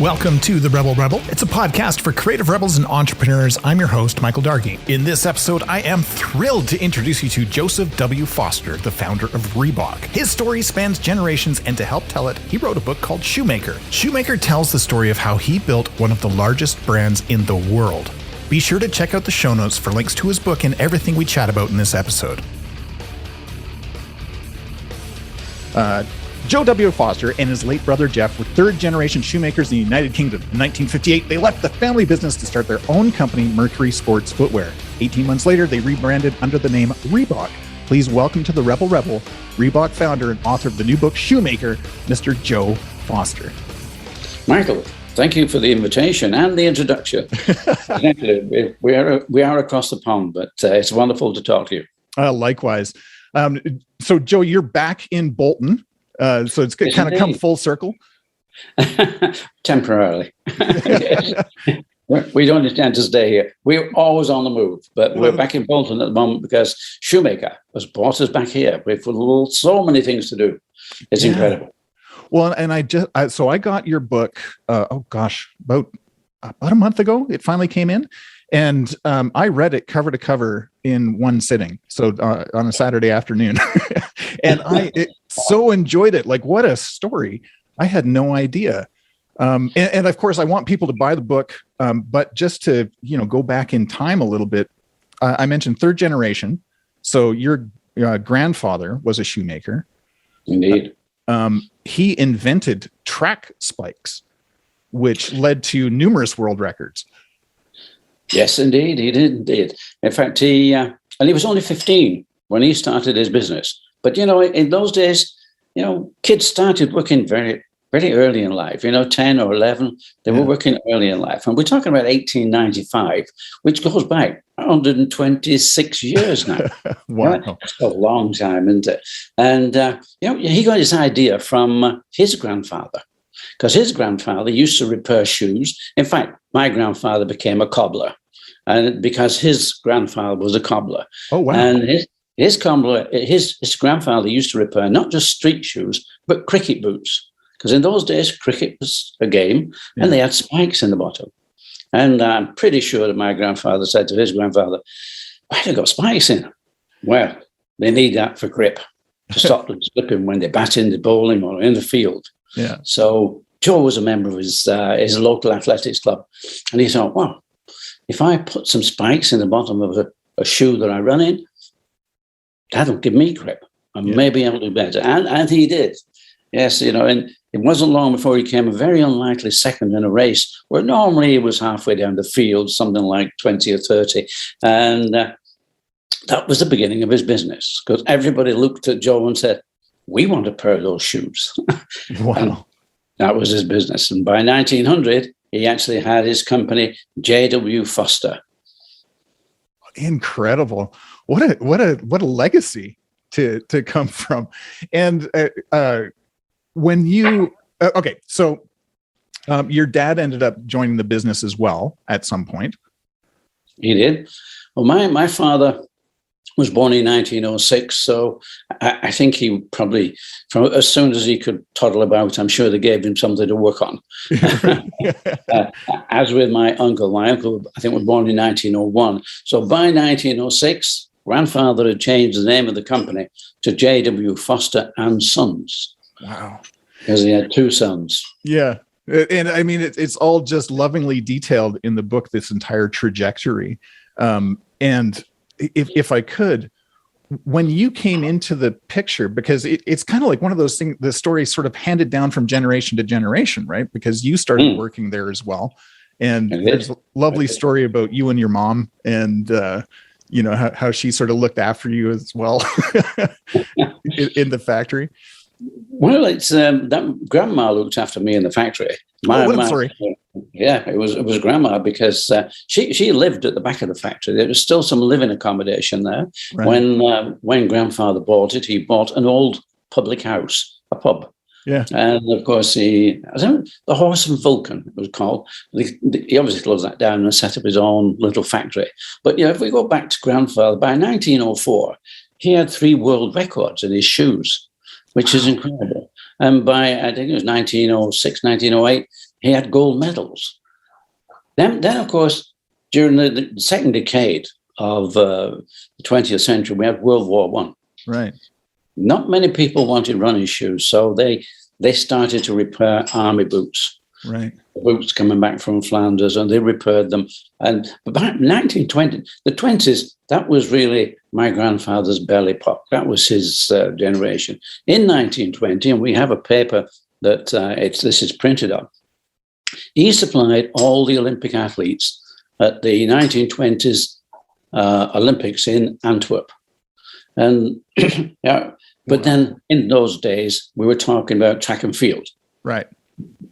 Welcome to The Rebel Rebel. It's a podcast for creative rebels and entrepreneurs. I'm your host, Michael Dargy. In this episode, I am thrilled to introduce you to Joseph W. Foster, the founder of Reebok. His story spans generations, and to help tell it, he wrote a book called Shoemaker. Shoemaker tells the story of how he built one of the largest brands in the world. Be sure to check out the show notes for links to his book and everything we chat about in this episode. Joe W. Foster and his late brother Jeff were third-generation shoemakers in the United Kingdom. In 1958, they left the family business to start their own company, Mercury Sports Footwear. 18 months later, they rebranded under the name Reebok. Please welcome to the Rebel Rebel, Reebok founder and author of the new book, Shoemaker, Mr. Joe Foster. Michael, thank you for the invitation and the introduction. we are across the pond, but it's wonderful to talk to you. Likewise. So, Joe, you're back in Bolton. So it's kind of come full circle. Temporarily. We don't intend to stay here. We're always on the move, but we're back in Bolton at the moment because Shoemaker has brought us back here. We've so many things to do. It's incredible. Well, and I got your book, about a month ago. It finally came in. And I read it cover to cover in one sitting. So on a Saturday afternoon. And I so enjoyed it. Like, what a story. I had no idea. And of course, I want people to buy the book. But just to, go back in time a little bit, I mentioned third generation. So your grandfather was a shoemaker. Indeed. He invented track spikes, which led to numerous world records. Yes, indeed. He did indeed. In fact, he was only 15 when he started his business. But, in those days, kids started working very, very early in life, 10 or 11. They were working early in life. And we're talking about 1895, which goes back 126 years now. Wow. That's a long time, isn't it? And, he got his idea from his grandfather. Because his grandfather used to repair shoes. In fact, my grandfather became a cobbler, and because his grandfather was a cobbler. Oh, wow. And his grandfather used to repair not just street shoes, but cricket boots. Because in those days, cricket was a game, and they had spikes in the bottom. And I'm pretty sure that my grandfather said to his grandfather, "Why have they got spikes in?" Well, they need that for grip, to stop them slipping when they bat in the bowling or in the field. Yeah. So Joe was a member of his local athletics club, and he thought, well, if I put some spikes in the bottom of a shoe that I run in, that'll give me grip, and maybe I'll do better. And he did. Yes, and it wasn't long before he came a very unlikely second in a race where normally he was halfway down the field, something like 20 or 30. And that was the beginning of his business, because everybody looked at Joe and said, "We want a pair of those shoes." Wow. And that was his business. And by 1900, he actually had his company, J.W. Foster. Incredible. What a legacy to come from. And when you, so your dad ended up joining the business as well at some point. He did. Well, my father was born in 1906, so I think he probably, from as soon as he could toddle about, I'm sure they gave him something to work on. As with my uncle, I think was born in 1901. So by 1906, grandfather had changed the name of the company to J.W. Foster and Sons. Wow. Because he had two sons. Yeah. And I mean, it's all just lovingly detailed in the book, this entire trajectory. And if I could, when you came into the picture, because it's kind of like one of those things, the story sort of handed down from generation to generation, right? Because you started working there as well. And there's a lovely story about you and your mom and, how she sort of looked after you as well in the factory. Well, it's that grandma looked after me in the factory. Sorry. Yeah, it was grandma, because she lived at the back of the factory. There was still some living accommodation there. Right. When grandfather bought it, he bought an old public house, a pub. Yeah. And of course, the Horse and Vulcan, it was called. He obviously closed that down and set up his own little factory. But if we go back to grandfather, by 1904, he had 3 world records in his shoes, which is incredible. And by, I think it was 1906, 1908, he had gold medals. Then of course, during the second decade of the 20th century, we had World War I. Right. Not many people wanted running shoes, so they started to repair army boots. Right. Boots coming back from Flanders, and they repaired them. And about 1920, the 20s, that was really my grandfather's belly pop. That was his generation. In 1920, and we have a paper that this is printed up, he supplied all the Olympic athletes at the 1920s Olympics in Antwerp. And yeah, but then in those days, we were talking about track and field. Right.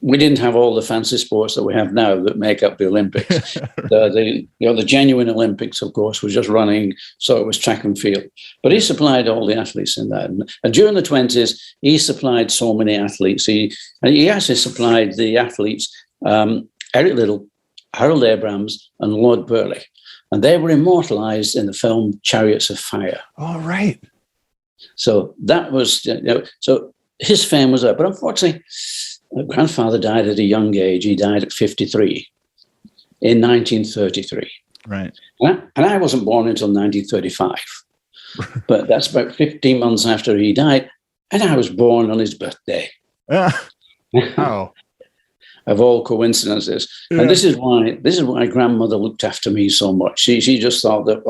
We didn't have all the fancy sports that we have now that make up the Olympics. The genuine Olympics, of course, was just running, so it was track and field. But he supplied all the athletes in that. And during the 20s, he supplied so many athletes. He actually supplied the athletes, Eric Liddell, Harold Abrams, and Lord Burleigh. And they were immortalized in the film Chariots of Fire. All right. So that was, so his fame was there. But unfortunately, my grandfather died at a young age. He died at 53 in 1933. Right. And I wasn't born until 1935. But that's about 15 months after he died. And I was born on his birthday. Wow. Of all coincidences. Yeah. And this is why grandmother looked after me so much. She just thought that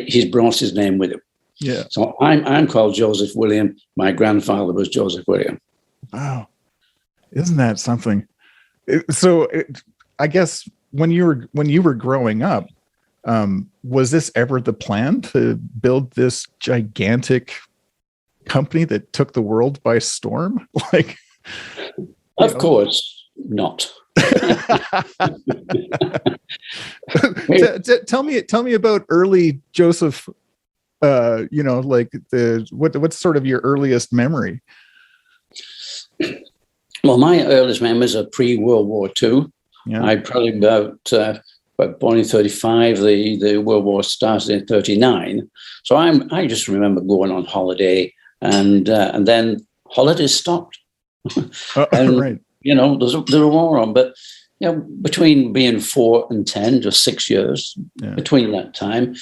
he's brought his name with him. Yeah. So I'm called Joseph William. My grandfather was Joseph William. Wow. Isn't that something? I guess when you were growing up, was this ever the plan to build this gigantic company that took the world by storm? Like, of course not. Tell me about early Joseph. Like what's sort of your earliest memory? Well, my earliest memories are pre-World War II. Yeah. I probably about born in 35. The World War started in 39. So I just remember going on holiday, and then holidays stopped. And, right. There's a war on, but between being 4 and 10, just 6 years between that time,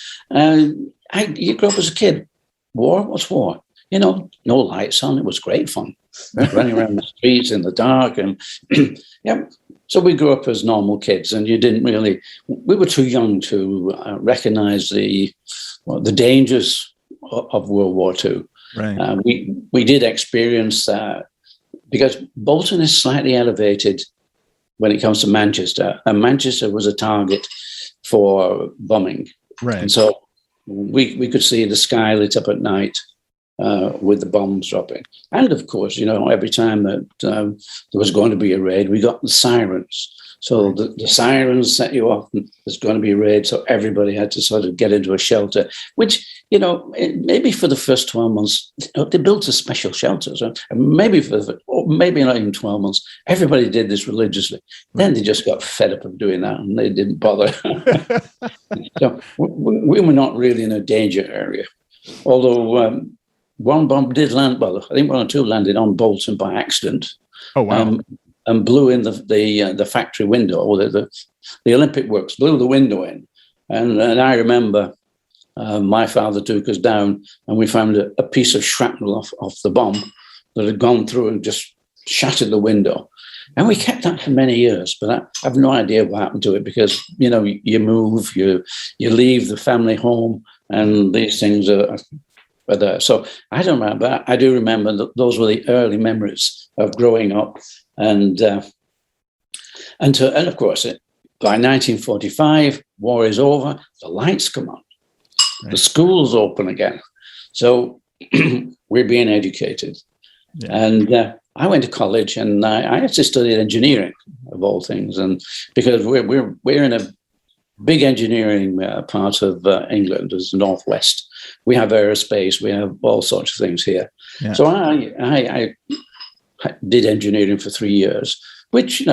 you grew up as a kid. War? What's war? No lights on. It was great fun. Running around the streets in the dark, and so we grew up as normal kids, and we were too young to recognize the dangers of World War II. Right. We did experience that because Bolton is slightly elevated when it comes to Manchester, and Manchester was a target for bombing. Right. And so we could see the sky lit up at night. With the bombs dropping. And of course, every time that there was going to be a raid, we got the sirens. So the sirens set you off, and there's going to be a raid. So everybody had to sort of get into a shelter, which, maybe for the first 12 months, they built a special shelters. And maybe maybe not even 12 months, everybody did this religiously. Then they just got fed up of doing that, and they didn't bother. So we were not really in a danger area. Although one bomb did land, well, I think 1 or 2 landed on Bolton by accident. Oh, wow. And blew in the factory window, or the Olympic Works, blew the window in. And I remember my father took us down, and we found a piece of shrapnel off the bomb that had gone through and just shattered the window. And we kept that for many years, but I have no idea what happened to it, because, you move, you leave the family home, and these things are there. So I don't remember. I do remember that those were the early memories of growing up, and of course, by 1945, war is over. The lights come on, right. The schools open again. So we're being educated, and I went to college, and I actually studied engineering, of all things, and because we're in a big engineering part of England, as the Northwest. We have aerospace, we have all sorts of things here. Yeah. So I did engineering for 3 years, which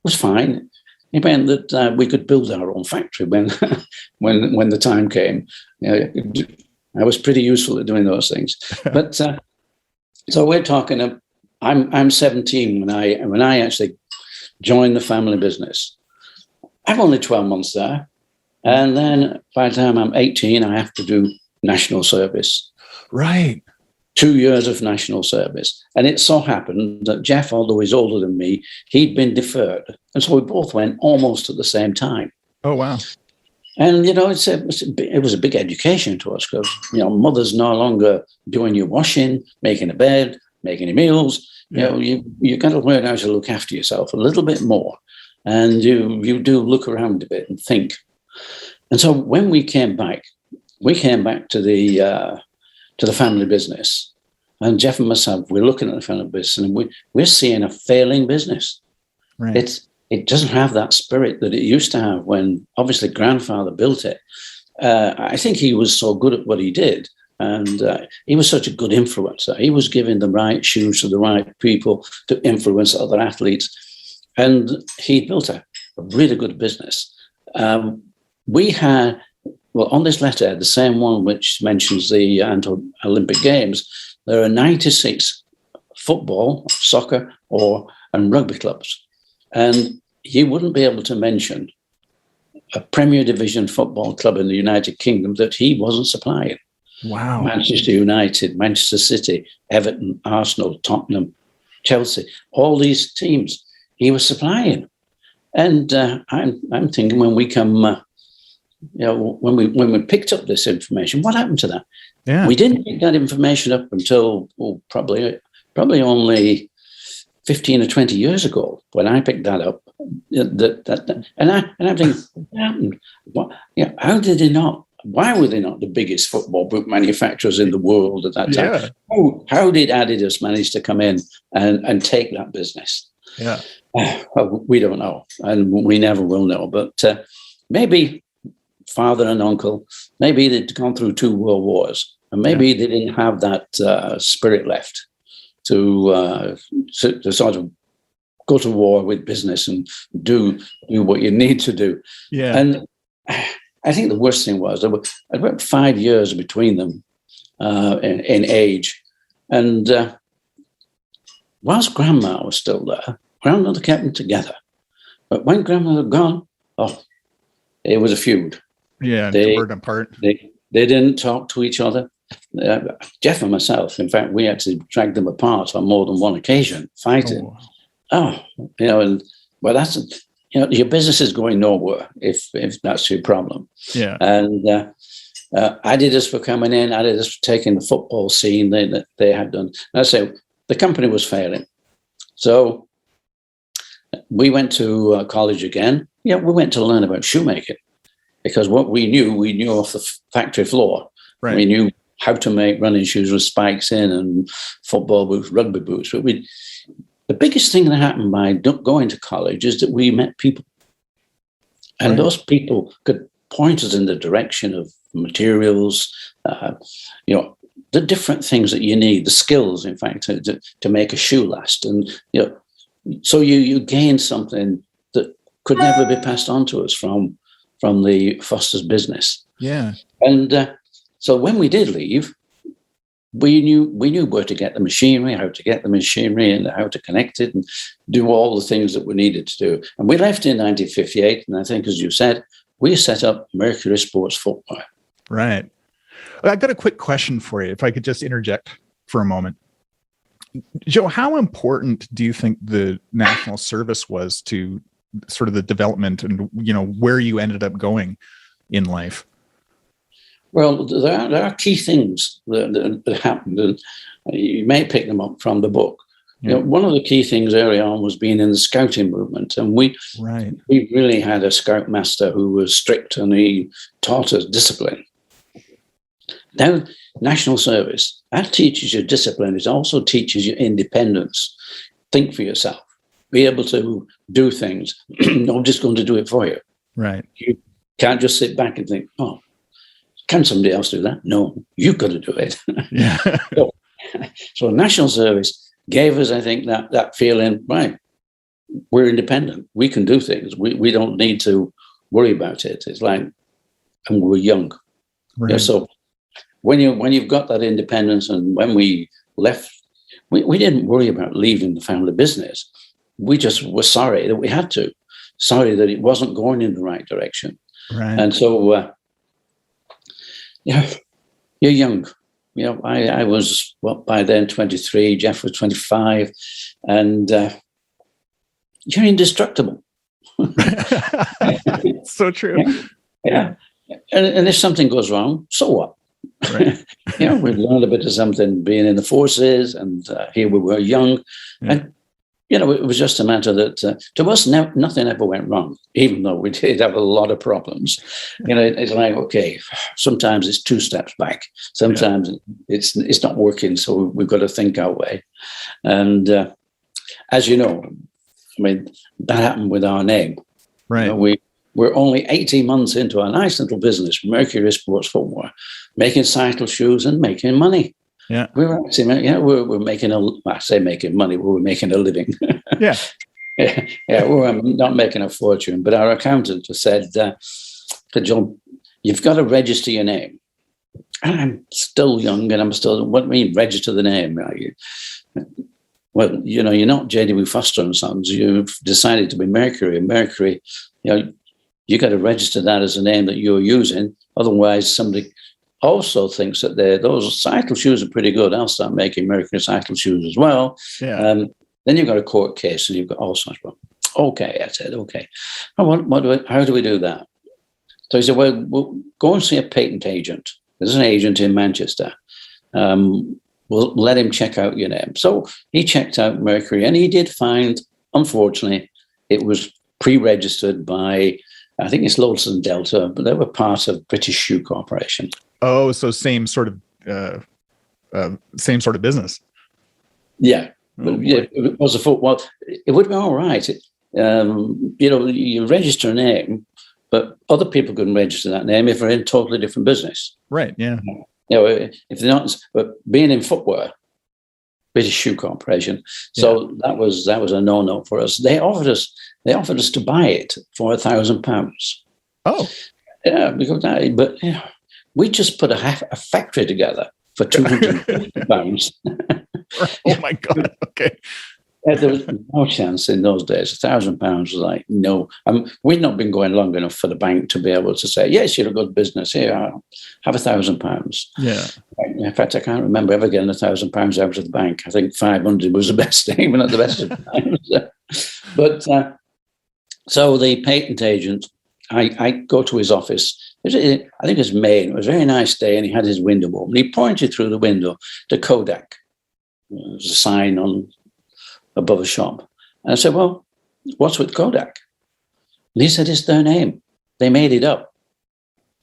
was fine. It meant that we could build our own factory when the time came. I was pretty useful at doing those things. But so we're talking. I'm 17 when I actually joined the family business. I'm only 12 months there, and then by the time I'm 18, I have to do national service. Right. 2 years of national service. And it so happened that Jeff, although he's older than me, he'd been deferred. And so we both went almost at the same time. Oh, wow. And, it was a big education to us because, mother's no longer doing your washing, making a bed, making your meals. Yeah. You got to learn how to look after yourself a little bit more. And you do look around a bit and think. And so when we came back to the family business. And Jeff and myself, we're looking at the family business and we're seeing a failing business. Right. It doesn't have that spirit that it used to have when obviously grandfather built it. I think he was so good at what he did. And he was such a good influencer. He was giving the right shoes to the right people to influence other athletes. And he built a really good business. We had, on this letter, the same one which mentions the Olympic Games, there are 96 football, soccer, and rugby clubs. And you wouldn't be able to mention a Premier Division football club in the United Kingdom that he wasn't supplying. Wow. Manchester United, Manchester City, Everton, Arsenal, Tottenham, Chelsea, all these teams he was supplying. And I'm thinking when we come... when we picked up this information, what happened to that? Yeah. We didn't pick that information up until probably only 15 or 20 years ago when I picked that up. And I'm thinking, what happened? How did they not? Why were they not the biggest football boot manufacturers in the world at that time? Yeah. How did Adidas manage to come in and take that business? Yeah. We don't know, and we never will know. But maybe father and uncle, maybe they'd gone through 2 world wars, and maybe they didn't have that spirit left to sort of go to war with business and do what you need to do. Yeah. And I think the worst thing was there were about 5 years between them in age. And whilst Grandma was still there, Grandmother kept them together. But when Grandmother had gone, it was a feud. Yeah, they were apart. They didn't talk to each other. Jeff and myself, in fact, we had to drag them apart on more than one occasion, fighting. And that's your business is going nowhere if that's your problem. Yeah. And Adidas for coming in, Adidas for taking the football scene that they had done. And I say the company was failing, so we went to college again. Yeah, we went to learn about shoemaking. Because what we knew off the factory floor. Right. We knew how to make running shoes with spikes in and football boots, rugby boots. But the biggest thing that happened by going to college is that we met people. And those people could point us in the direction of materials, the different things that you need, the skills, in fact, to make a shoe last. And, so you gain something that could never be passed on to us from the Foster's business. Yeah. And so when we did leave, we knew where to get the machinery, how to get the machinery and how to connect it and do all the things that we needed to do. And we left in 1958. And I think, as you said, we set up Mercury Sports Footwear. Right. I've got a quick question for you, if I could just interject for a moment. Joe, how important do you think the national service was to sort of the development and, where you ended up going in life? Well, there are key things that happened, and you may pick them up from the book. Yeah. One of the key things early on was being in the scouting movement, and we really had a scoutmaster who was strict, and he taught us discipline. Now, national service, that teaches you discipline. It also teaches you independence. Think for yourself. Be able to do things. Nobody's going to do it for you. Right. You can't just sit back and think, can somebody else do that? No, you've got to do it. Yeah. So national service gave us, I think, that feeling, right, we're independent. We can do things. We don't need to worry about it. It's like, and we're young. Right. So when you've got that independence, and when we left, we didn't worry about leaving the family business. We just were sorry that we had to, sorry that it wasn't going in the right direction. Right. And so, you're young. I was, by then 23, Jeff was 25, and you're indestructible. So true. Yeah. And if something goes wrong, so what? Right. We've learned a bit of something being in the forces, and here we were young. Yeah. And, it was just a matter that to us, nothing ever went wrong, even though we did have a lot of problems. It's like, okay, sometimes it's 2 steps back. Sometimes it's not working, so we've got to think our way. And as you know, that happened with our name. Right. We're only 18 months into a nice little business, Mercury Sports Footwear, making cycle shoes and making money. Yeah. We're actually, we're making I say making money, we're making a living. Yeah. We're not making a fortune, but our accountant just said, John, you've got to register your name. And I'm still young, and what do you mean register the name? Well, you're not J.W. Foster and Sons. You've decided to be Mercury, and Mercury, you got to register that as a name that you're using. Otherwise, somebody also thinks that those cycle shoes are pretty good. I'll start making Mercury cycle shoes as well. Yeah. Then you've got a court case, and you've got all sorts of. Okay, I said, okay. How do we do that? So he said, well, we'll go and see a patent agent. There's an agent in Manchester. We'll let him check out your name. So he checked out Mercury, and he did find, unfortunately, it was pre-registered by, I think it's Lotus and Delta, but they were part of British Shoe Corporation. Oh, so same sort of business. Yeah. Oh, it was it would be all right. You register a name, but other people can register that name if they're in a totally different business. Right. Yeah. If they're not, but being in footwear, British Shoe Corporation. So that was a no-no for us. They offered us to buy it for £1,000. Oh. Yeah, but we just put a factory together for £250. Oh my God. Okay. There was no chance in those days. £1,000 was like, no. We'd not been going long enough for the bank to be able to say, yes, you're a good business. Here, have £1,000. Yeah. In fact, I can't remember ever getting £1,000 out of the bank. I think 500 was the best, even at the best of times. But so the patent agent, I go to his office. I think it's May. It was a very nice day, and he had his window open. He pointed through the window to Kodak. There's a sign above a shop. And I said, well, what's with Kodak? And he said, it's their name. They made it up.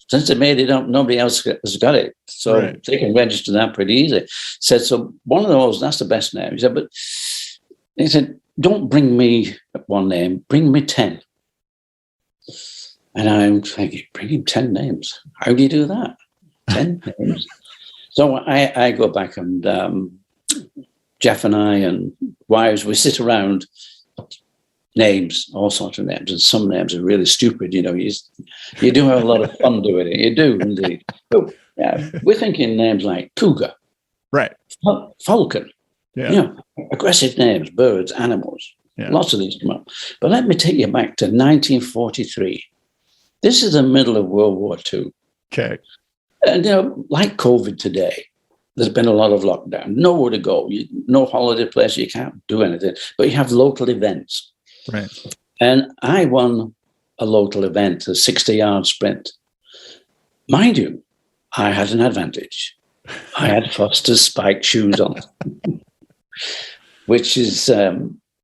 Since they made it up, nobody else has got it. So They can register that pretty easy. Said, so one of those, that's the best name. He said, don't bring me one name, bring me 10. And I'm thinking, bring him 10 names. How do you do that? 10 names. So I go back, and Jeff and I and wives, we sit around names, all sorts of names, and some names are really stupid. You do have a lot of fun doing it. You do indeed. So, we're thinking names like Cougar, right? Falcon, aggressive names, birds, animals. Yeah. Lots of these come up. But let me take you back to 1943. This is the middle of World War II. Okay. And like COVID today, there's been a lot of lockdown, nowhere to go, no holiday place, you can't do anything, but you have local events. Right. And I won a local event, a 60-yard sprint. Mind you, I had an advantage. I had Foster's spike shoes on, which is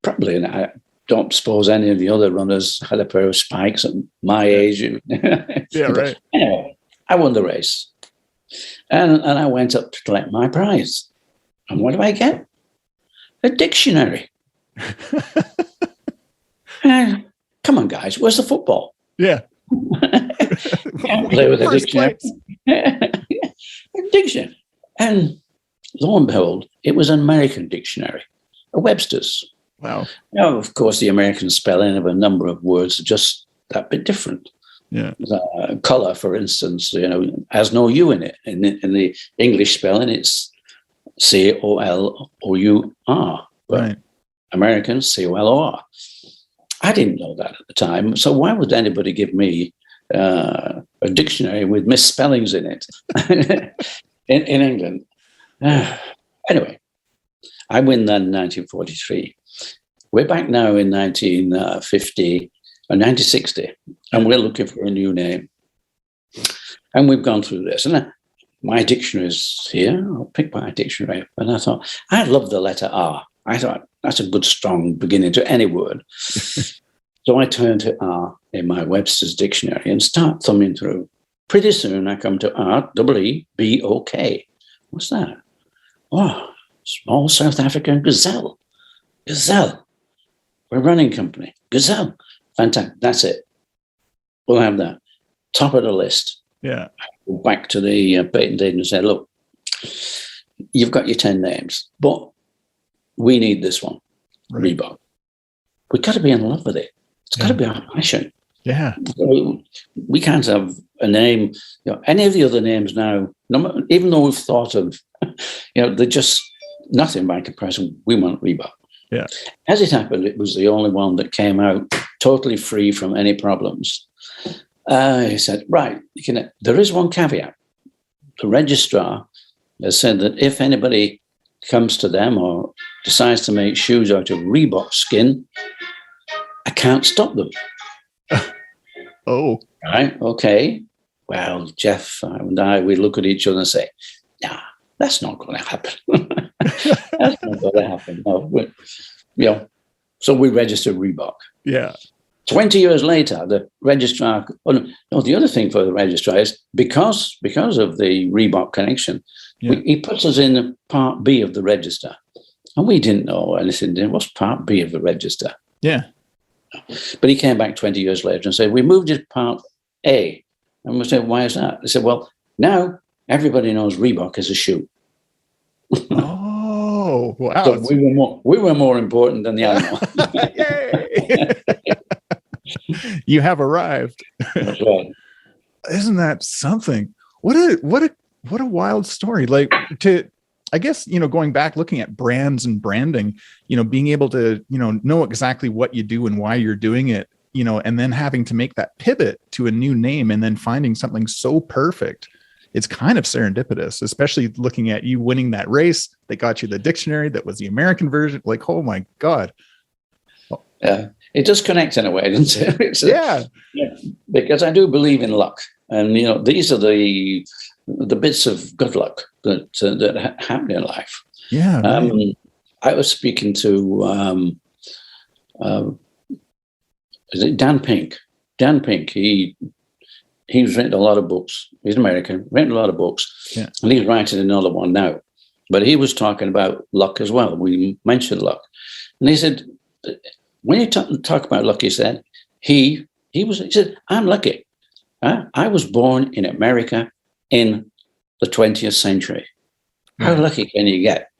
probably, I don't suppose any of the other runners had a pair of spikes at my age. Yeah, right. Anyway, I won the race. And I went up to collect my prize. And what do I get? A dictionary. Come on, guys, where's the football? Yeah. Can't play with a dictionary. A dictionary. And lo and behold, it was an American dictionary, a Webster's. Wow. Now, of course, the American spelling of a number of words are just that bit different. Yeah. Color, for instance, has no U in it. In the English spelling, it's COLOUR. Right. Americans, COLOR. I didn't know that at the time. So why would anybody give me a dictionary with misspellings in it in England? Anyway, I win that in 1943. We're back now in 1960, and we're looking for a new name. And we've gone through this. And my dictionary is here. I'll pick my dictionary. And I thought, I love the letter R. I thought, that's a good, strong beginning to any word. So I turn to R in my Webster's dictionary and start thumbing through. Pretty soon I come to R-E-E-B-O-K. What's that? Oh, small South African gazelle. Gazelle. We're a running company. Gazelle. Fantastic. That's it. We'll have that. Top of the list. Yeah. Go back to the patent agent and say, look, you've got your 10 names, but we need this one. Right. Reebok. We've got to be in love with it. It's got to be our passion. Yeah. We can't have a name, any of the other names now, even though we've thought of, they're just nothing by comparison. We want Reebok. Yeah. As it happened, it was the only one that came out totally free from any problems. He said, right, there is one caveat. The registrar has said that if anybody comes to them or decides to make shoes out of Reebok skin, I can't stop them. Oh. Right, okay. Well, Jeff and I, we look at each other and say, nah, that's not going to happen. That's not going to happen. No, so we registered Reebok. Yeah. 20 years later, the registrar, the other thing for the registrar is because of the Reebok connection, he puts us in part B of the register. And we didn't know anything. What's part B of the register? Yeah. But he came back 20 years later and said, we moved it to part A. And we said, why is that? They said, well, now everybody knows Reebok is a shoe. Oh, wow. So we were more important than the animal. Yay! You have arrived. That's right. Isn't that something? What a wild story. Like, I guess, going back, looking at brands and branding, being able to, know exactly what you do and why you're doing it, and then having to make that pivot to a new name and then finding something so perfect. It's kind of serendipitous, especially looking at you winning that race that got you the dictionary that was the American version. Like, oh my God. Yeah, it does connect in a way, doesn't it? Yeah, because I do believe in luck. And, these are the bits of good luck that happen in life. Yeah. Right. I was speaking to is it Dan Pink? Dan Pink. He's written a lot of books. He's American, written a lot of books, and he's writing another one now. But he was talking about luck as well. We mentioned luck, and he said, when you talk about luck, he said he said, I'm lucky. I was born in America in the 20th century. How lucky can you get?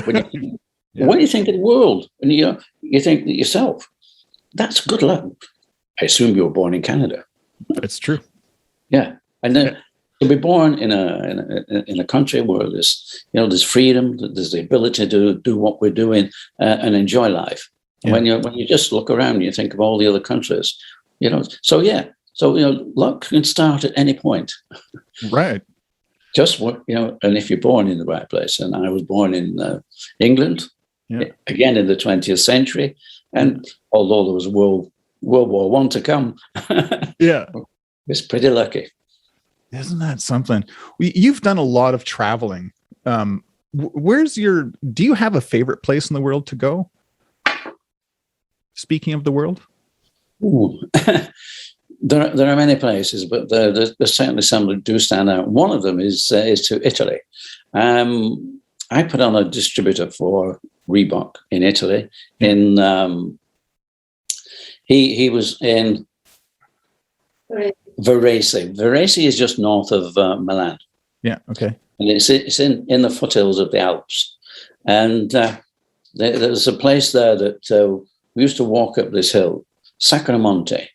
When you think of the world and you think of yourself, that's good luck. I assume you were born in Canada. It's true. Yeah, and then to be born in a country where there's freedom, there's the ability to do what we're doing and enjoy life. Yeah. When you just look around, you think of all the other countries, So luck can start at any point. Right. Just and if you're born in the right place, and I was born in England, again in the 20th century, and although there was World War I to come, it's pretty lucky. Isn't that something? You've done a lot of traveling. Do you have a favorite place in the world to go? Speaking of the world? Ooh. There are many places, but there's certainly some that do stand out. One of them is to Italy. I put on a distributor for Reebok in Italy. He was in Varese. Varese is just north of Milan. Yeah. Okay. And it's in the foothills of the Alps. And there's a place there that we used to walk up this hill, Sacramonte.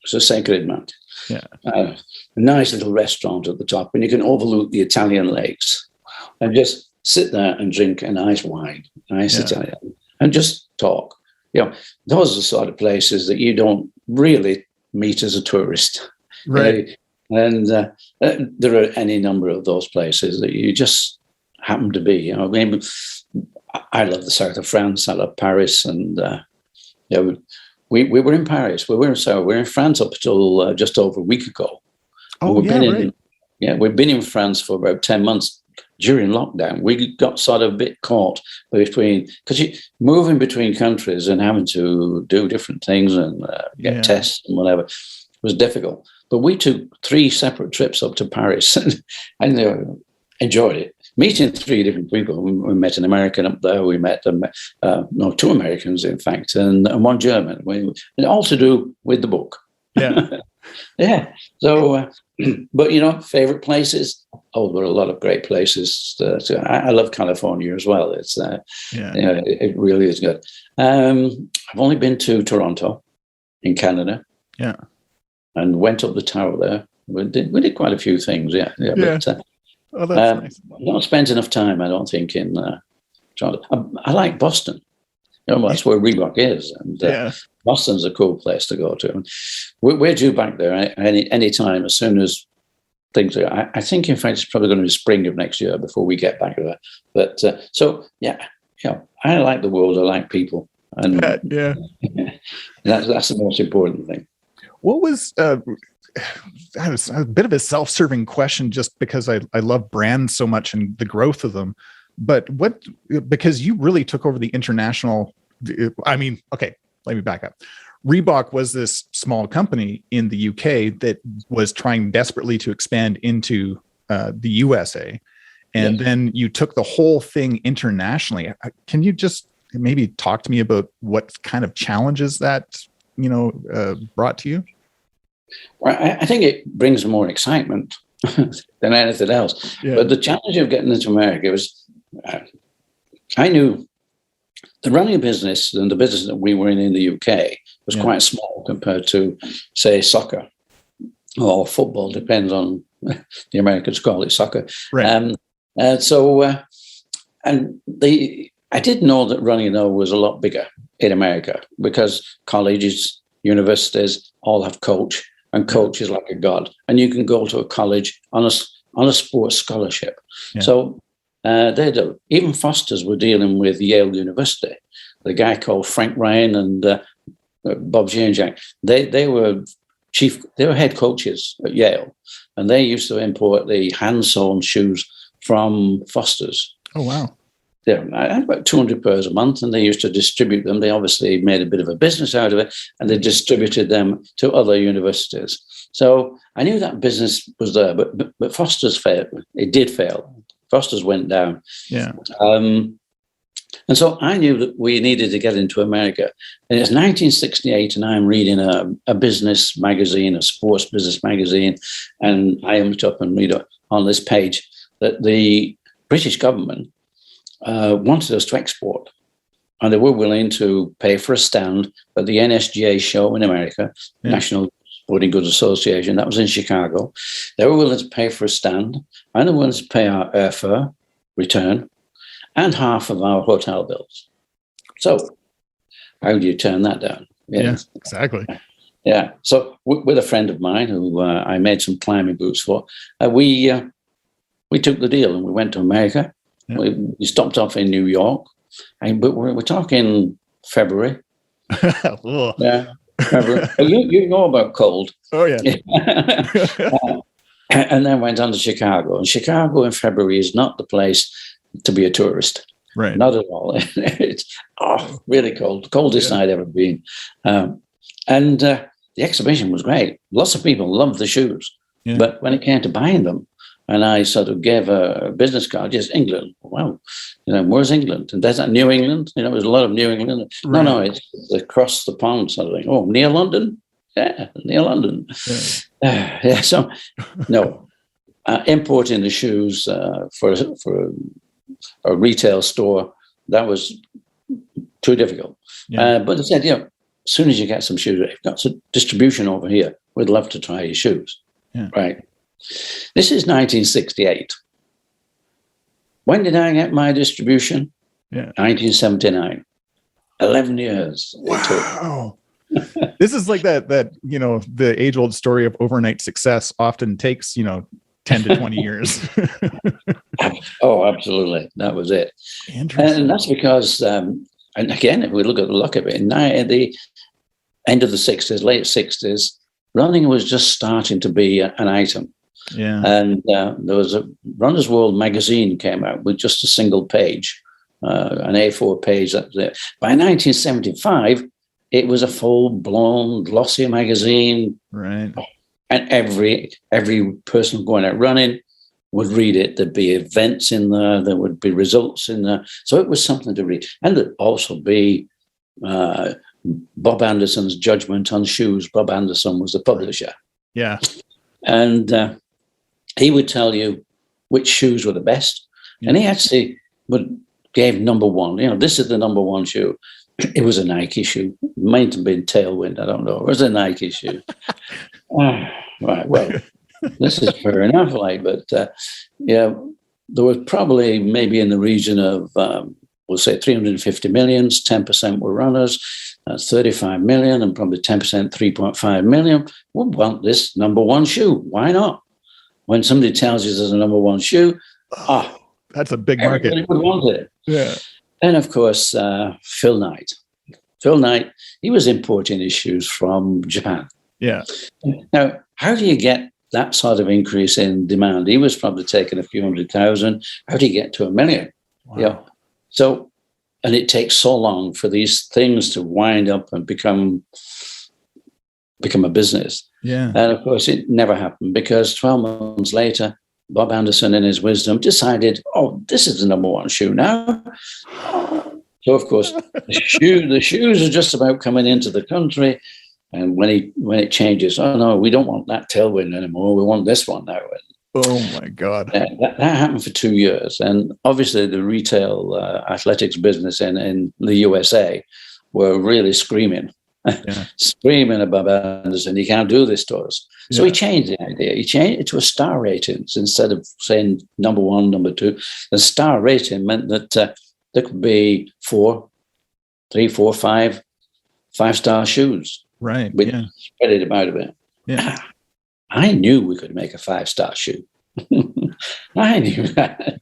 It's a sacred mountain. Yeah. A nice little restaurant at the top, and you can overlook the Italian lakes. Wow. And just sit there and drink a nice wine, Italian, and just talk. Those are the sort of places that you don't really meet as a tourist. Right. And there are any number of those places that you just happen to be. Maybe I love the south of France. I love Paris, and we were in Paris. We were in France up until just over a week ago. Oh, right. We've been in France for about 10 months during lockdown. We got sort of a bit caught between, because you moving between countries and having to do different things and get tests and whatever was difficult. But we took 3 separate trips up to Paris and enjoyed it. Meeting 3 different people. We met an American up there. We met 2 Americans, in fact, and 1 German. And all to do with the book. Yeah. Yeah. So, but favorite places. Oh, there are a lot of great places. I love California as well. It's it really is good. I've only been to Toronto, in Canada. Yeah. And went up the tower there. We did quite a few things. Yeah. But, oh, that's nice. Not spent enough time, I don't think, in Toronto. I like Boston. That's where Reebok is, and Boston's a cool place to go to. And we're due back there any time as soon as things are. I think, in fact, it's probably going to be spring of next year before we get back there. But I like the world. I like people, and that's the most important thing. What was that was a bit of a self-serving question, just because I love brands so much and the growth of them. But because you really took over the international, let me back up. Reebok was this small company in the UK that was trying desperately to expand into the USA. And then you took the whole thing internationally. Can you just maybe talk to me about what kind of challenges that, brought to you? Well, I think it brings more excitement than anything else. Yeah. But the challenge of getting into America was, I knew the running business and the business that we were in the UK was quite small compared to, say, soccer or football. Depends on the Americans call it soccer. Right. I did know that running was a lot bigger in America because colleges, universities all have coach, and coach is like a god, and you can go to a college on a sports scholarship. Yeah. So they do. Even Foster's were dealing with Yale University. The guy called Frank Ryan and Bob Janjak, they were head coaches at Yale, and they used to import the hand-sewn shoes from Foster's. Oh, wow. Yeah, I had about 200 pairs a month, and they used to distribute them. They obviously made a bit of a business out of it, and they distributed them to other universities. So I knew that business was there, but Foster's failed. It did fail. Foster's went down. Yeah. And so I knew that we needed to get into America. And it's 1968, and I'm reading a business magazine, a sports business magazine, and I looked up and read on this page that the British government wanted us to export, and they were willing to pay for a stand at the NSGA show in America, National Sporting Goods Association. That was in Chicago. They were willing to pay for a stand, and they were willing to pay our airfare, return, and half of our hotel bills. So how do you turn that down? Yeah, exactly. Yeah. So with a friend of mine who I made some climbing boots for, we took the deal and we went to America. Yeah. We stopped off in New York, but we're talking February. Yeah, February. you know about cold. Oh, yeah. And then went on to Chicago. And Chicago in February is not the place to be a tourist. Right. Not at all. It's really cold. Coldest I'd ever been. And the exhibition was great. Lots of people loved the shoes. Yeah. But when it came to buying them, and I sort of gave a business card, yes, England. Wow, where's England? And there's that New England. There's a lot of New England. Right. No, it's across the pond sort of thing. Oh, near London? Yeah, near London. Yeah. So, no, importing the shoes for a retail store, that was too difficult. Yeah. But they said, as soon as you get some shoes, you've got some distribution over here. we'd love to try your shoes. Yeah. Right. This is 1968. When did I get my distribution? Yeah. 1979. 11 years. Wow. This is like that, the age old story of overnight success often takes, 10 to 20 years. Oh, absolutely. That was it. Interesting. And that's because, and again, if we look at the luck of it, at the end of the 60s, late 60s, running was just starting to be an item. Yeah. And there was a Runner's World magazine came out with just a single page, an A4 page. That was it. By 1975, it was a full-blown glossy magazine. Right. And every person going out running would read it. There'd be events in there. There would be results in there. So it was something to read. And there'd also be Bob Anderson's judgment on shoes. Bob Anderson was the publisher. Yeah. And he would tell you which shoes were the best. Yeah. And he actually gave number one. This is the number one shoe. It was a Nike shoe. It might have been Tailwind. I don't know. It was a Nike shoe. Right. Well, this is fair enough. But there was probably maybe in the region of, we'll say 350 millions, 10% were runners. That's 35 million, and probably 10%, 3.5 million. We'll want this number one shoe. Why not? When somebody tells you there's a number one shoe, that's a big market. Everybody would want it. Yeah. And of course, Phil Knight. Phil Knight, he was importing his shoes from Japan. Yeah. Now, how do you get that sort of increase in demand? He was probably taking a few 100,000. How do you get to 1 million? Wow. So, and it takes so long for these things to wind up and become a business. Yeah. And of course, it never happened because 12 months later, Bob Anderson, in his wisdom, decided, this is the number one shoe now. So, of course, the shoes are just about coming into the country. And when it changes, no, we don't want that Tailwind anymore. We want this one now. Oh, my God. That happened for 2 years. And obviously, the retail athletics business in the USA were really screaming. Screaming about Anderson, he can't do this to us. So he changed the idea. He changed it to a star ratings instead of saying number one, number two. The star rating meant that there could be 3, 4, 5 5-star shoes. Right. We spread it about a bit. Yeah. I knew we could make a 5-star shoe. I knew that.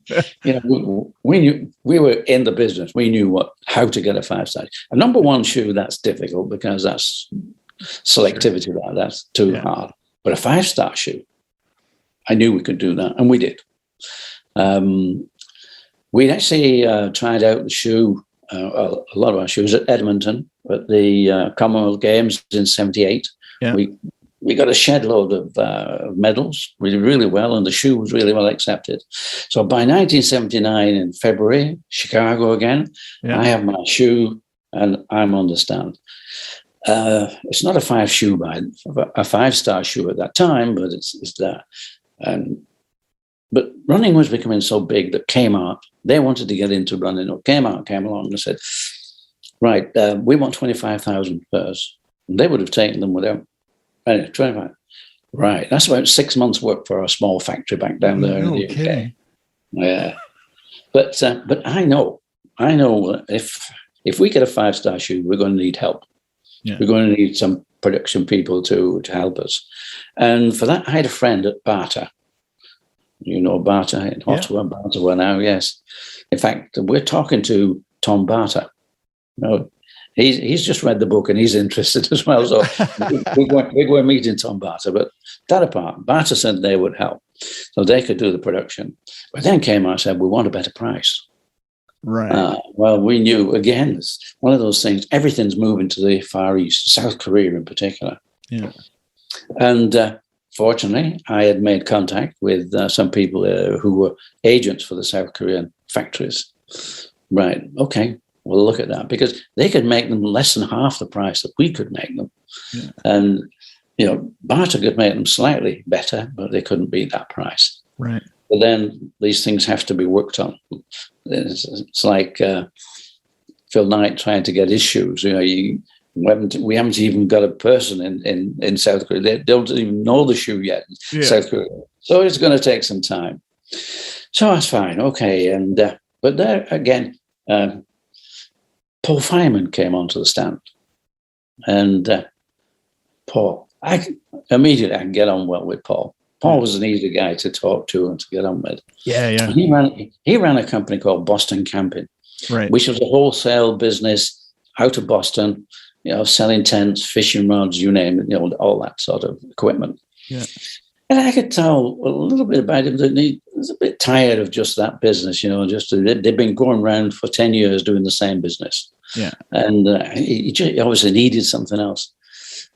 We knew we were in the business. We knew how to get a 5-star. A number one shoe, that's difficult because that's selectivity. Sure. That's too hard. But a 5-star shoe, I knew we could do that, and we did. We'd actually tried out the shoe, a lot of our shoes at Edmonton at the Commonwealth Games in '78. Yeah. We got a shed load of medals. We did really well, and the shoe was really well accepted. So by 1979, in February, Chicago again, I have my shoe, and I'm on the stand. It's not a 5-star shoe at that time, but it's there. But running was becoming so big that Kmart, they wanted to get into running. Or Kmart came along and said, right, we want 25,000 pairs. And they would have taken them without. Anyway, 25. Right. That's about 6 months' work for a small factory back down there in the UK. Yeah. But I know if we get a 5-star shoe, we're going to need help. Yeah. We're going to need some production people to help us. And for that, I had a friend at Barter. You know Barter in Ottawa, Barter now, yes. In fact, we're talking to Tom Barter. He's just read the book and he's interested as well. So we're going meeting Tom Barter. But that apart, Barter said they would help. So they could do the production. But then Kmart said, we want a better price. Right. Well, we knew, again, it's one of those things, everything's moving to the Far East, South Korea in particular. Yeah. And fortunately, I had made contact with some people who were agents for the South Korean factories. Right. Okay. We'll look at that because they could make them less than half the price that we could make them. Yeah. And, Barter could make them slightly better, but they couldn't beat that price. Right. But then these things have to be worked on. It's like Phil Knight trying to get his shoes. We haven't even got a person in South Korea. They don't even know the shoe yet in South Korea. So it's going to take some time. So that's fine. Okay. And but there again, Paul Fireman came onto the stand. And Paul, I can get on well with Paul. Paul was an easy guy to talk to and to get on with. Yeah. And he ran a company called Boston Camping, right, which was a wholesale business out of Boston, selling tents, fishing rods, you name it, all that sort of equipment. Yeah. And I could tell a little bit about him that he was a bit tired of just that business, they've been going around for 10 years doing the same business. Yeah. And he obviously needed something else.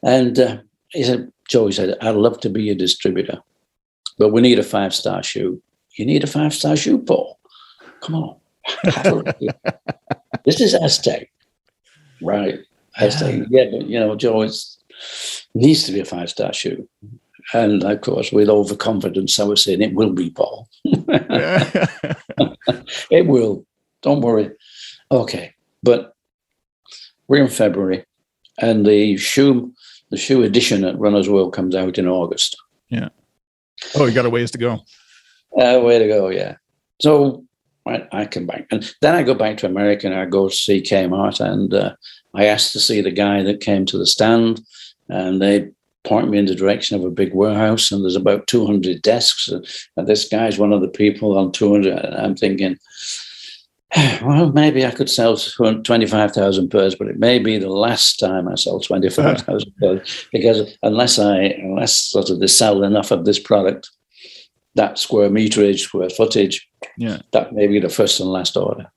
And he said, Joe, I'd love to be a distributor, but we need a 5-star shoe. You need a 5-star shoe, Paul? Come on. This is Aztec. Right. Aztec. Yeah, but, Joe, it needs to be a 5-star shoe. And, of course, with overconfidence, I was saying, it will be, Paul. It will. Don't worry. Okay. But we're in February, and the shoe edition at Runner's World comes out in August. Yeah. Oh, you got a ways to go. Way to go, yeah. So I come back. And then I go back to America, and I go to see Kmart, and I asked to see the guy that came to the stand, and they point me in the direction of a big warehouse, and there's about 200 desks, and this guy's one of the people on 200, and I'm thinking, well, maybe I could sell 25,000 pairs, but it may be the last time I sell 25,000 pairs, because unless sort of they sell enough of this product, that square meterage, square footage, that may be the first and last order.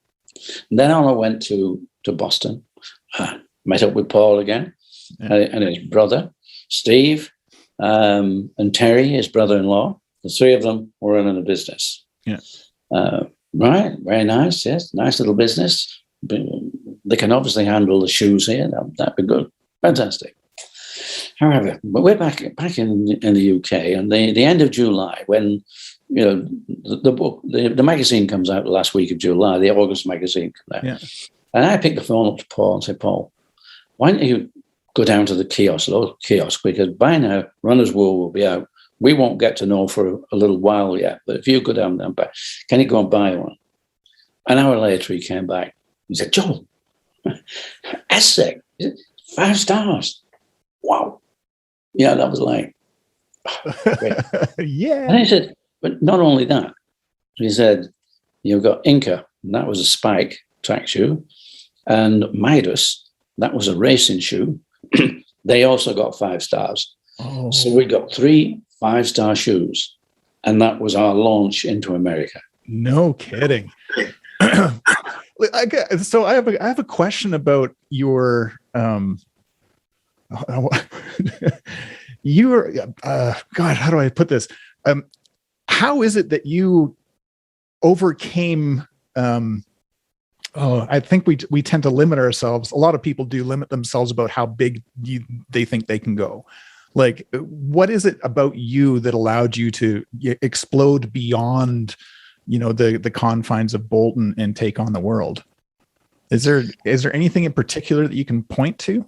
And then on I went to Boston, met up with Paul again, and his brother, Steve, and Terry, his brother-in-law. The three of them were running a business. Yeah. Right, very nice. Yes, nice little business. They can obviously handle the shoes here. That'd be good. Fantastic. However, but we're back in the UK, and the end of July, when the book, the magazine comes out the last week of July, the August magazine comes out. Yeah. And I picked the phone up to Paul and said, Paul, why don't you go down to the local kiosk, because by now Runner's World will be out. We won't get to know for a little while yet, but if you go down there, can you go and buy one? An hour later, he came back. He said, Joel, Aztec, 5 stars. Wow. Yeah, that was like, great. Yeah. And he said, but not only that, he said, you've got Inca, and that was a spike track shoe, and Midas, that was a racing shoe. They also got 5 stars. Oh. So we got 3 5-star shoes, and that was our launch into America. No kidding. So I have a question about your your God, how do I put this? How is it that you overcame? I think we tend to limit ourselves. A lot of people do limit themselves about how big they think they can go. Like, what is it about you that allowed you to explode beyond, the confines of Bolton and take on the world? Is there anything in particular that you can point to?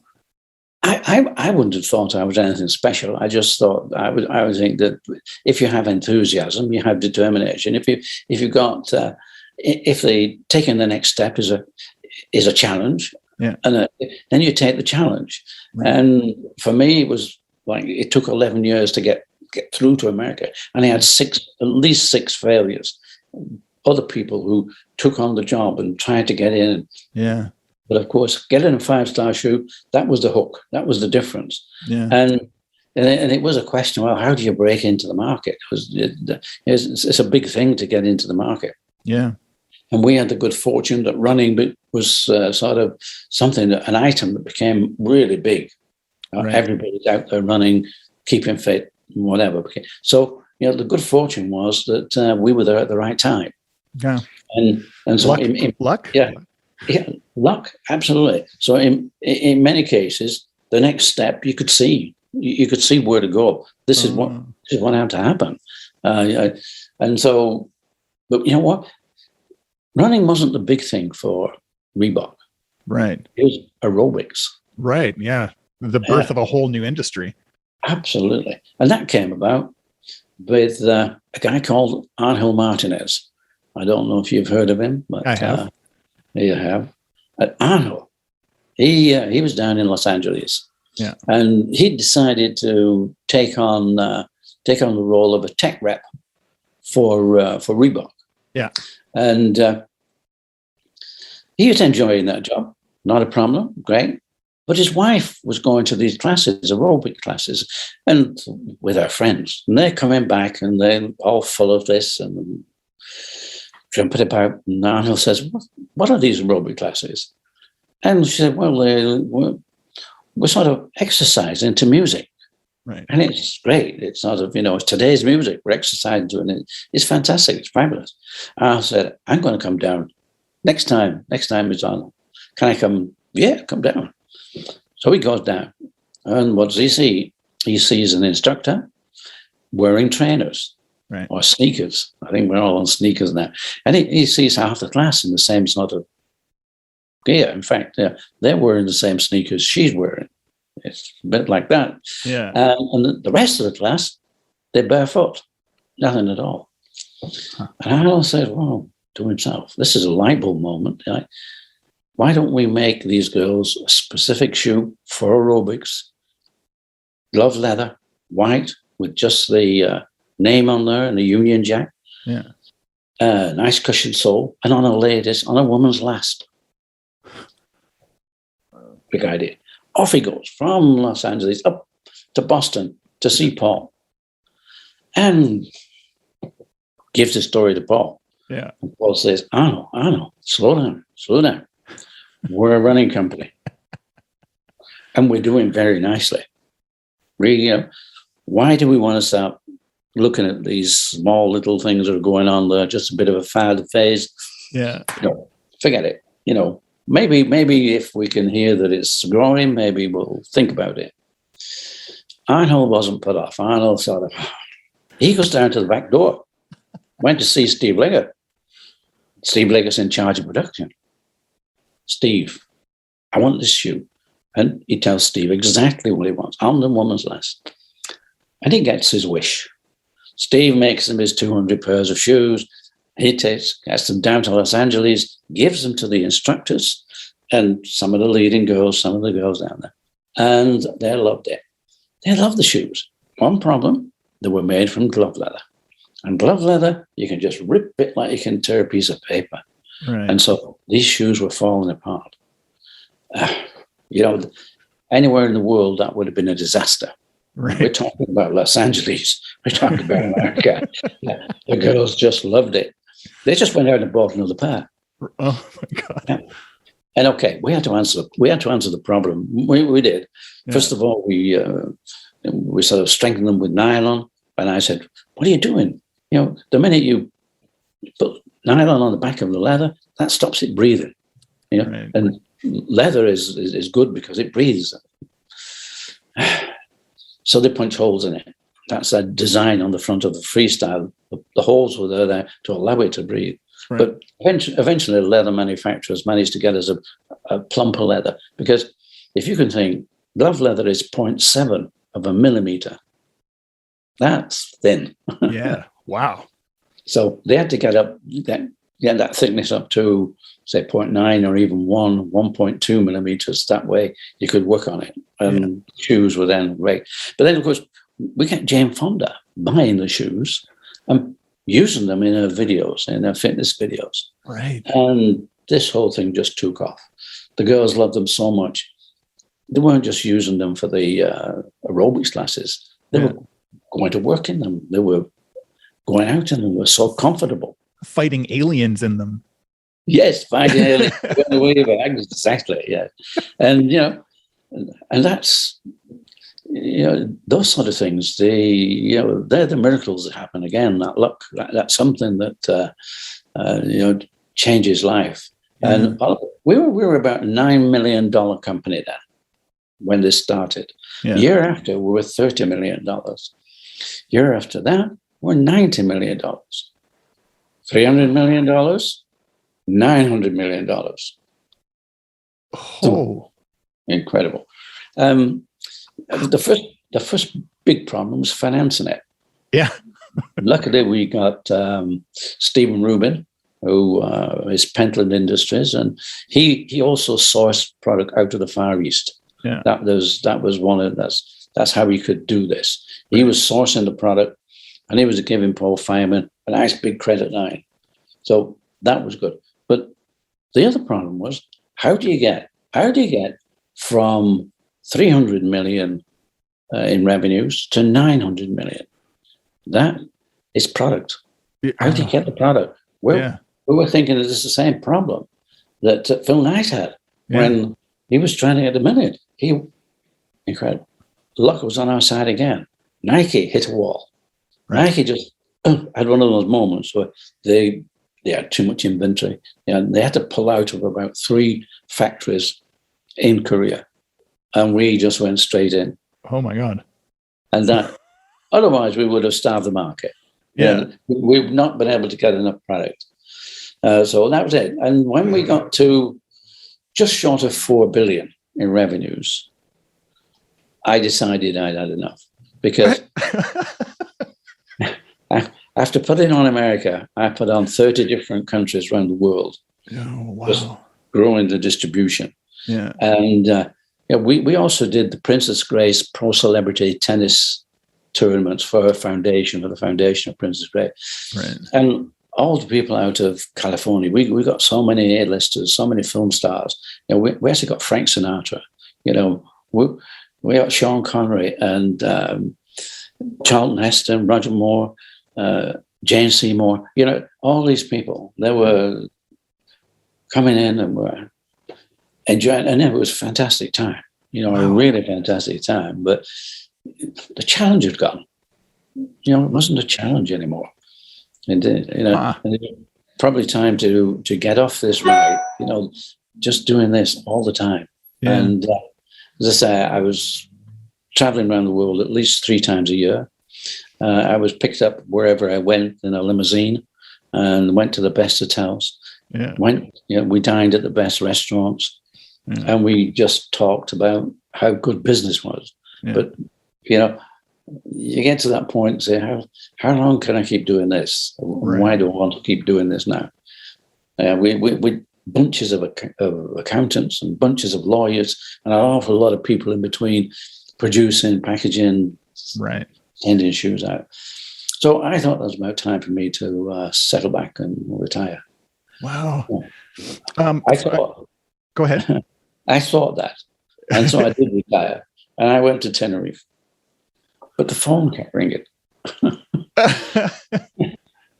I wouldn't have thought I was anything special. I just thought I would think that if you have enthusiasm, you have determination. If they taking the next step is a challenge, and then you take the challenge. Right. And for me, it was like it took 11 years to get through to America, and I had at least 6 failures. Other people who took on the job and tried to get in. Yeah. But of course, getting a 5-star shoe, that was the hook. That was the difference. Yeah. And it was a question, well, how do you break into the market? It's a big thing to get into the market. Yeah. And we had the good fortune that running was sort of an item that became really big. Right. Everybody's out there running, keeping fit, whatever. So, the good fortune was that we were there at the right time. Yeah. And so luck? Yeah. Yeah, luck, absolutely. So in many cases, the next step you could see where to go. This is what had to happen. And so, but you know what? Running wasn't the big thing for Reebok. Right. It was aerobics. Right. Yeah. The birth of a whole new industry. Absolutely. And that came about with a guy called Angel Martinez. I don't know if you've heard of him, but I have. you have. Angel, he was down in Los Angeles. Yeah. And he decided to take on the role of a tech rep for Reebok. Yeah. And he was enjoying that job. Not a problem. Great. But his wife was going to these classes, aerobic classes, and with her friends. And they're coming back and they're all full of this and jumping about. And Arnold says, what are these aerobic classes? And she said, well, we're sort of exercising to music. Right. And it's great. It's sort of, it's today's music. We're exercising to it. It's fantastic. It's fabulous. I said, I'm going to come down next time it's on. Can I come? Yeah, come down. So he goes down. And what does he see? He sees an instructor wearing trainers, right, or sneakers. I think we're all on sneakers now. And he sees half the class in the same sort of gear. In fact, they're wearing the same sneakers she's wearing. It's a bit like that. Yeah. And the rest of the class, they're barefoot, nothing at all. Huh. And I said, well, to himself, this is a light bulb moment. Right? Why don't we make these girls a specific shoe for aerobics, glove leather, white, with just the name on there and the Union Jack. Yeah. Nice cushioned sole, and on a woman's last. Big idea. Off he goes from Los Angeles up to Boston to see Paul, and gives the story to Paul. Yeah. And Paul says, Arno, slow down. We're a running company. And we're doing very nicely. Really, why do we want to start looking at these small little things that are going on there, just a bit of a fad phase? Yeah. Forget it. Maybe if we can hear that it's growing, maybe we'll think about it. Arnold wasn't put off. Arnold sort of, he goes down to the back door, went to see Steve Liggett. Steve Liggett's in charge of production. Steve, I want this shoe. And he tells Steve exactly what he wants, on the woman's last. And he gets his wish. Steve makes him his 200 pairs of shoes. He gets them down to Los Angeles, gives them to the instructors and some of the leading girls, some of the girls down there. And they loved it. They loved the shoes. One problem, they were made from glove leather. And glove leather, you can just rip it like you can tear a piece of paper. Right. And so these shoes were falling apart. Anywhere in the world, that would have been a disaster. Right. We're talking about Los Angeles. We're talking about America. The girls just loved it. They just went out and bought another pair. Oh my God. Yeah. And okay, we had to answer the problem. We did. Yeah. First of all, we sort of strengthened them with nylon. And I said, what are you doing? The minute you put nylon on the back of the leather, that stops it breathing. Right. And leather is good because it breathes. So they punch holes in it. That's a design on the front of the Freestyle. The holes were there to allow it to breathe. Right. But eventually, leather manufacturers managed to get us a plumper leather, because if you can think, glove leather is 0.7 of a millimeter. That's thin. Yeah. Wow. So they had to get that thickness up to, say, 0.9 or even 1.2 millimeters. That way you could work on it. And shoes were then great. But then, of course, we get Jane Fonda buying the shoes and using them in her videos, in her fitness videos. Right. And this whole thing just took off. The girls loved them so much. They weren't just using them for the aerobics classes. They were going to work in them. They were going out in them. They were so comfortable. Fighting aliens in them. Yes, fighting aliens. Exactly, yeah. And, and that's, those sort of things, they're the miracles that happen again. That luck, that's something that, changes life. And we were about $9 million company then when this started. Yeah. Year after, we were $30 million. Year after that, we're $90 million. $300 million, $900 million. Oh, incredible. Um, the first big problem was financing it. Yeah. Luckily, we got Stephen Rubin, who is Pentland Industries, and he also sourced product out of the Far East. Yeah. That was one of that's how he could do this. He was sourcing the product, and he was giving Paul Fireman a nice big credit line. So that was good. But the other problem was, how do you get from 300 million in revenues to 900 million? That is product. How do you get the product? Well, we were thinking it is the same problem that Phil Knight had when he was trying to get the minute. Incredible. Luck was on our side again. Nike hit a wall. Right. Nike just had one of those moments where they had too much inventory. They had to pull out of about 3 factories in Korea, and we just went straight in. Oh my God! And that, otherwise, we would have starved the market. Yeah, we've not been able to get enough product. So that was it. And when we got to just short of 4 billion in revenues, I decided I'd had enough, because after putting on America, I put on 30 different countries around the world. Oh, wow. Just growing the distribution. Yeah. And we also did the Princess Grace Pro Celebrity Tennis tournaments for her foundation, for the foundation of Princess Grace. Right. And all the people out of California, we got so many A-listers, so many film stars. We actually got Frank Sinatra. We got Sean Connery and Charlton Heston, Roger Moore, Jane Seymour. All these people, they were coming in and were enjoying, and it was a fantastic time. A really fantastic time. But the challenge had gone. It wasn't a challenge anymore. And probably time to get off this ride. Just doing this all the time. Yeah. And as I say, I was traveling around the world at least 3 times a year. I was picked up wherever I went in a limousine, and went to the best hotels. Yeah. We dined at the best restaurants, and we just talked about how good business was. Yeah. But you get to that point and say, how long can I keep doing this? Right. Why do I want to keep doing this now? We bunches of accountants and bunches of lawyers and an awful lot of people in between, producing, packaging, right, sending shoes out. So I thought it was about time for me to settle back and retire. Wow. Go ahead. I thought that. And so I did retire. And I went to Tenerife. But the phone kept ringing.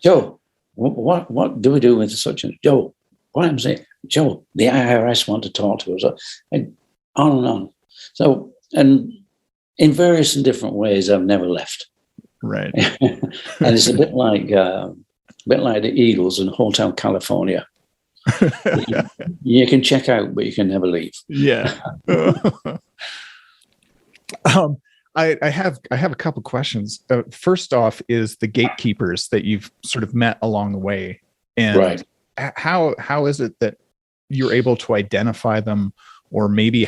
Joe, what do we do with such and Joe? What I'm saying, Joe, the IRS want to talk to us, and on and on. So, and in various and different ways, I've never left. Right. And it's a bit like the Eagles in Hotel California. You can check out, but you can never leave. Yeah. I have a couple questions. First off, is the gatekeepers that you've sort of met along the way, and right. How is it that you're able to identify them, or maybe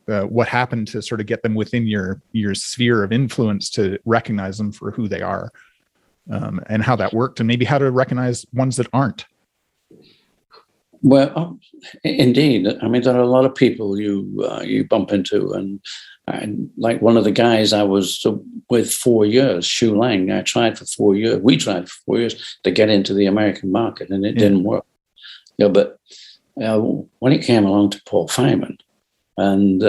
what happened to sort of get them within your sphere of influence to recognize them for who they are, and how that worked, and maybe how to recognize ones that aren't? Well, indeed. I mean, there are a lot of people you bump into, and like one of the guys I was with 4 years, Shu Lang. I tried for 4 years. We tried for 4 years to get into the American market, and it didn't work. But when it came along to Paul Fireman and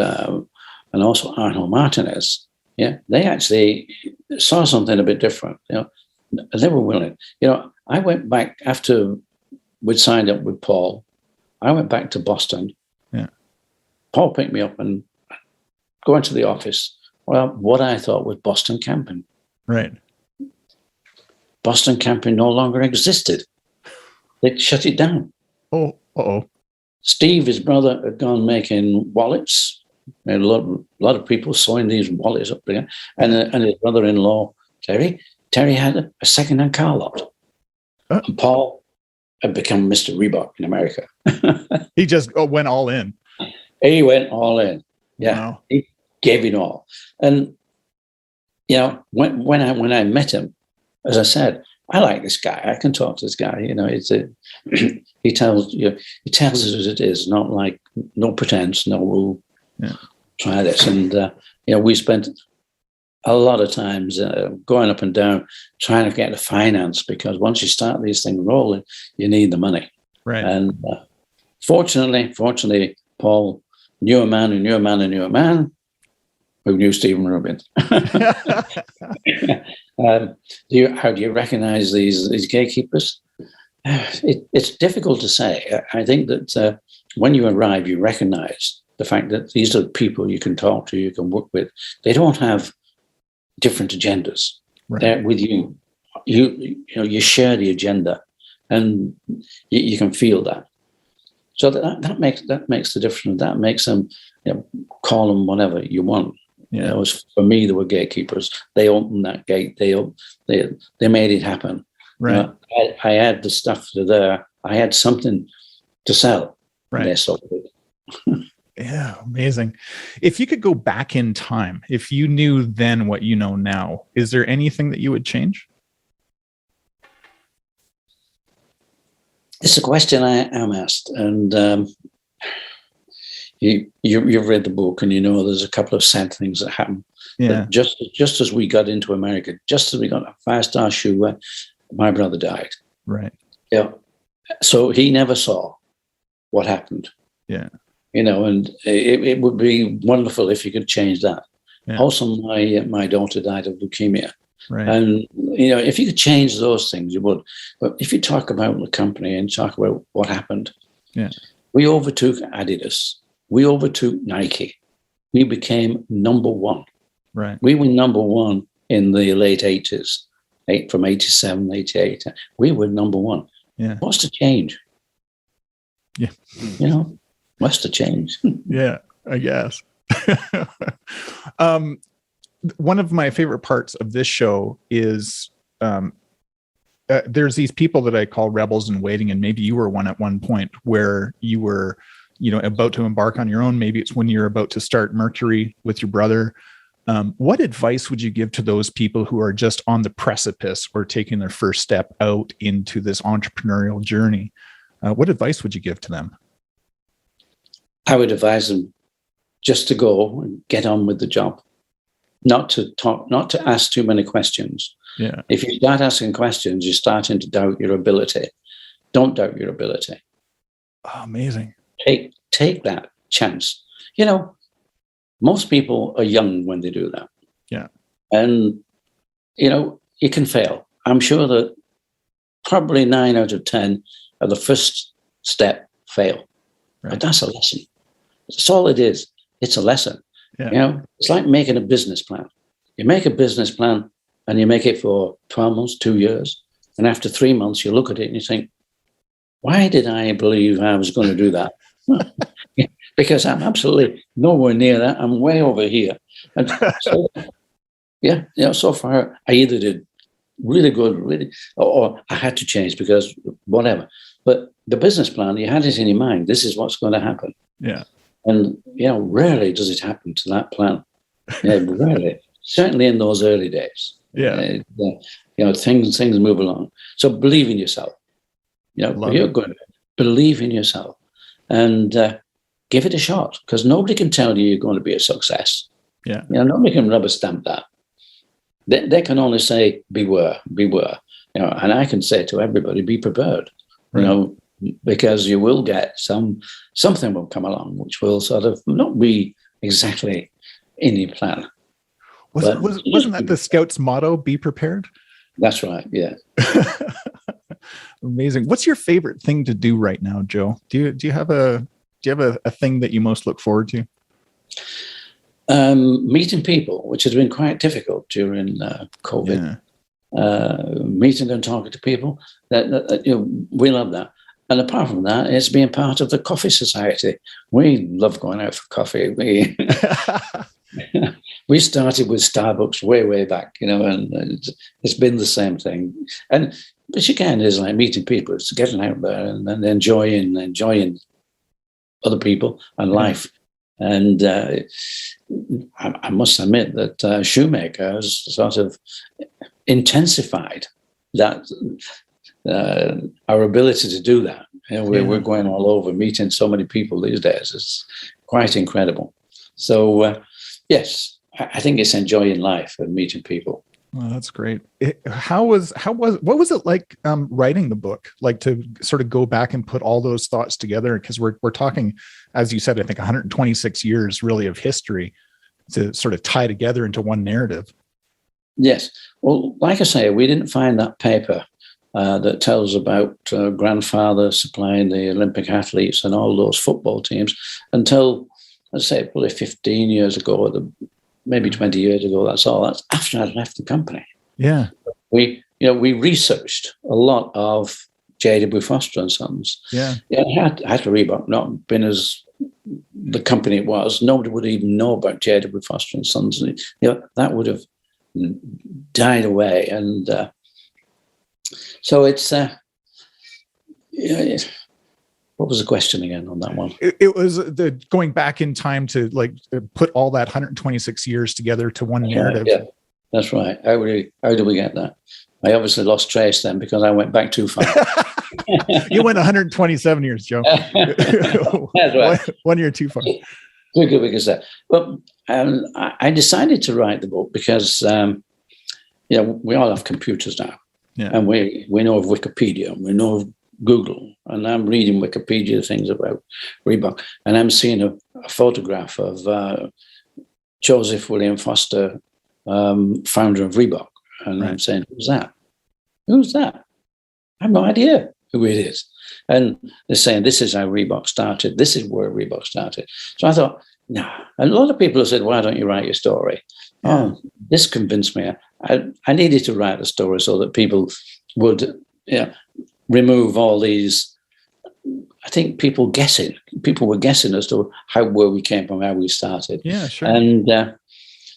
also Arnold Martinez, they actually saw something a bit different. They were willing. I went back after we'd signed up with Paul. I went back to Boston. Yeah. Paul picked me up and going to the office. Well, what I thought was Boston Camping. Right. Boston Camping no longer existed. They'd shut it down. Oh, uh-oh. Steve, his brother, had gone making wallets. A lot of people sewing these wallets up there. And his brother-in-law, Terry had a second-hand car lot. And Paul had become Mr. Reebok in America. He just went all in. He went all in. Yeah. Wow. gave it all. And when I met him, as I said, I like this guy. I can talk to this guy. He tells it as it is, not like no pretense, no we'll try this. And we spent a lot of times going up and down trying to get the finance, because once you start these things rolling, you need the money. Right. And fortunately, Paul knew a man who knew a man who knew a man who knew Stephen Rubin. How do you recognize these gatekeepers? It's difficult to say. I think that when you arrive, you recognize the fact that these are people you can talk to, you can work with. They don't have different agendas. Right. They're with you. You share the agenda, and you can feel that. So that makes the difference. That makes them call them whatever you want. Yeah. For me, there were gatekeepers. They opened that gate. They made it happen. Right. I had the stuff there. I had something to sell. Right. And they sold it. Yeah, amazing. If you could go back in time, if you knew then what you know now, is there anything that you would change? It's a question I am asked, and you've read the book, and there's a couple of sad things that happen. Yeah. But just as we got into America, just as we got a 5-star shoe, my brother died. Right. Yeah. So he never saw what happened. Yeah. And it would be wonderful if you could change that. Yeah. Also, my daughter died of leukemia. Right. And, if you could change those things, you would. But if you talk about the company and talk about what happened, we overtook Adidas. We overtook Nike. We became number one. Right. We were number one in the late 80s, from 87, 88. We were number one. Yeah. What's the change? Yeah. What's the change? Yeah, I guess. One of my favorite parts of this show is there's these people that I call rebels in waiting, and maybe you were one at one point where you were, about to embark on your own. Maybe it's when you're about to start Mercury with your brother. What advice would you give to those people who are just on the precipice or taking their first step out into this entrepreneurial journey? What advice would you give to them? I would advise them just to go and get on with the job, not to talk, not to ask too many questions. Yeah. If you start asking questions, you're starting to doubt your ability. Don't doubt your ability. Oh, amazing. Take that chance. Most people are young when they do that. Yeah. And, you can fail. I'm sure that probably 9 out of 10 of the first step fail. Right. But that's a lesson. That's all it is. It's a lesson. Yeah. It's like making a business plan. You make a business plan and you make it for 12 months, 2 years. And after 3 months, you look at it and you think, why did I believe I was going to do that? Because I'm absolutely nowhere near that. I'm way over here. And so, so far, I either did really good, or I had to change because whatever. But the business plan, you had it in your mind. This is what's going to happen. Yeah. And, rarely does it happen to that plan. Rarely. Certainly in those early days. Yeah. Things move along. So believe in yourself. You're going to believe in yourself and give it a shot, because nobody can tell you you're going to be a success. Yeah. Nobody can rubber stamp that. They can only say, beware. And I can say to everybody, be prepared. Right. Because you will get something will come along which will sort of not be exactly in your plan. Wasn't that the Scouts' motto? Be prepared. That's right. Yeah. Amazing. What's your favorite thing to do right now, Joe? Do you have a thing that you most look forward to? Meeting people, which has been quite difficult during COVID. Meeting and talking to people. We love that. And apart from that, it's being part of the Coffee Society. We love going out for coffee. We started with Starbucks way back, and it's been the same thing. But again, it's like meeting people. It's getting out there and enjoying other people and life. And I must admit that Shoemaker has sort of intensified that our ability to do that. You know, we're going all over, meeting so many people these days. It's quite incredible. So yes, I think it's enjoying life and meeting people. Well, that's great. What was it like writing the book? Like to sort of go back and put all those thoughts together, because we're talking, as you said, I think 126 years really of history to sort of tie together into one narrative. Yes. Well, like I say, we didn't find that paper that tells about grandfather supplying the Olympic athletes and all those football teams until, let's say, probably 15 years ago, maybe 20 years ago. That's all. That's after I'd left the company. Yeah. We researched a lot of J.W. Foster and Sons. Yeah. Had Reebok not been as the company it was, nobody would even know about J.W. Foster and Sons. And, that would have died away. And so it's what was the question again on that one? It was the going back in time to like put all that 126 years together to one narrative. Yeah, that's right. How do we get that? I obviously lost trace then because I went back too far. You went 127 years, Joe. That's right. One year too far. Quicker we can say. But I decided to write the book because we all have computers now. Yeah. And we know of Wikipedia, and we know of Google, and I'm reading Wikipedia things about Reebok, and I'm seeing a photograph of Joseph William Foster, founder of Reebok, and right. I'm saying, who's that? Who's that? I have no idea who it is. And they're saying, this is how Reebok started. This is where Reebok started. So I thought, nah. And a lot of people have said, why don't you write your story? Yeah. Oh, this convinced me. I needed to write the story so that people would remove all these, I think people were guessing as to where we came from, how we started. Yeah, sure. And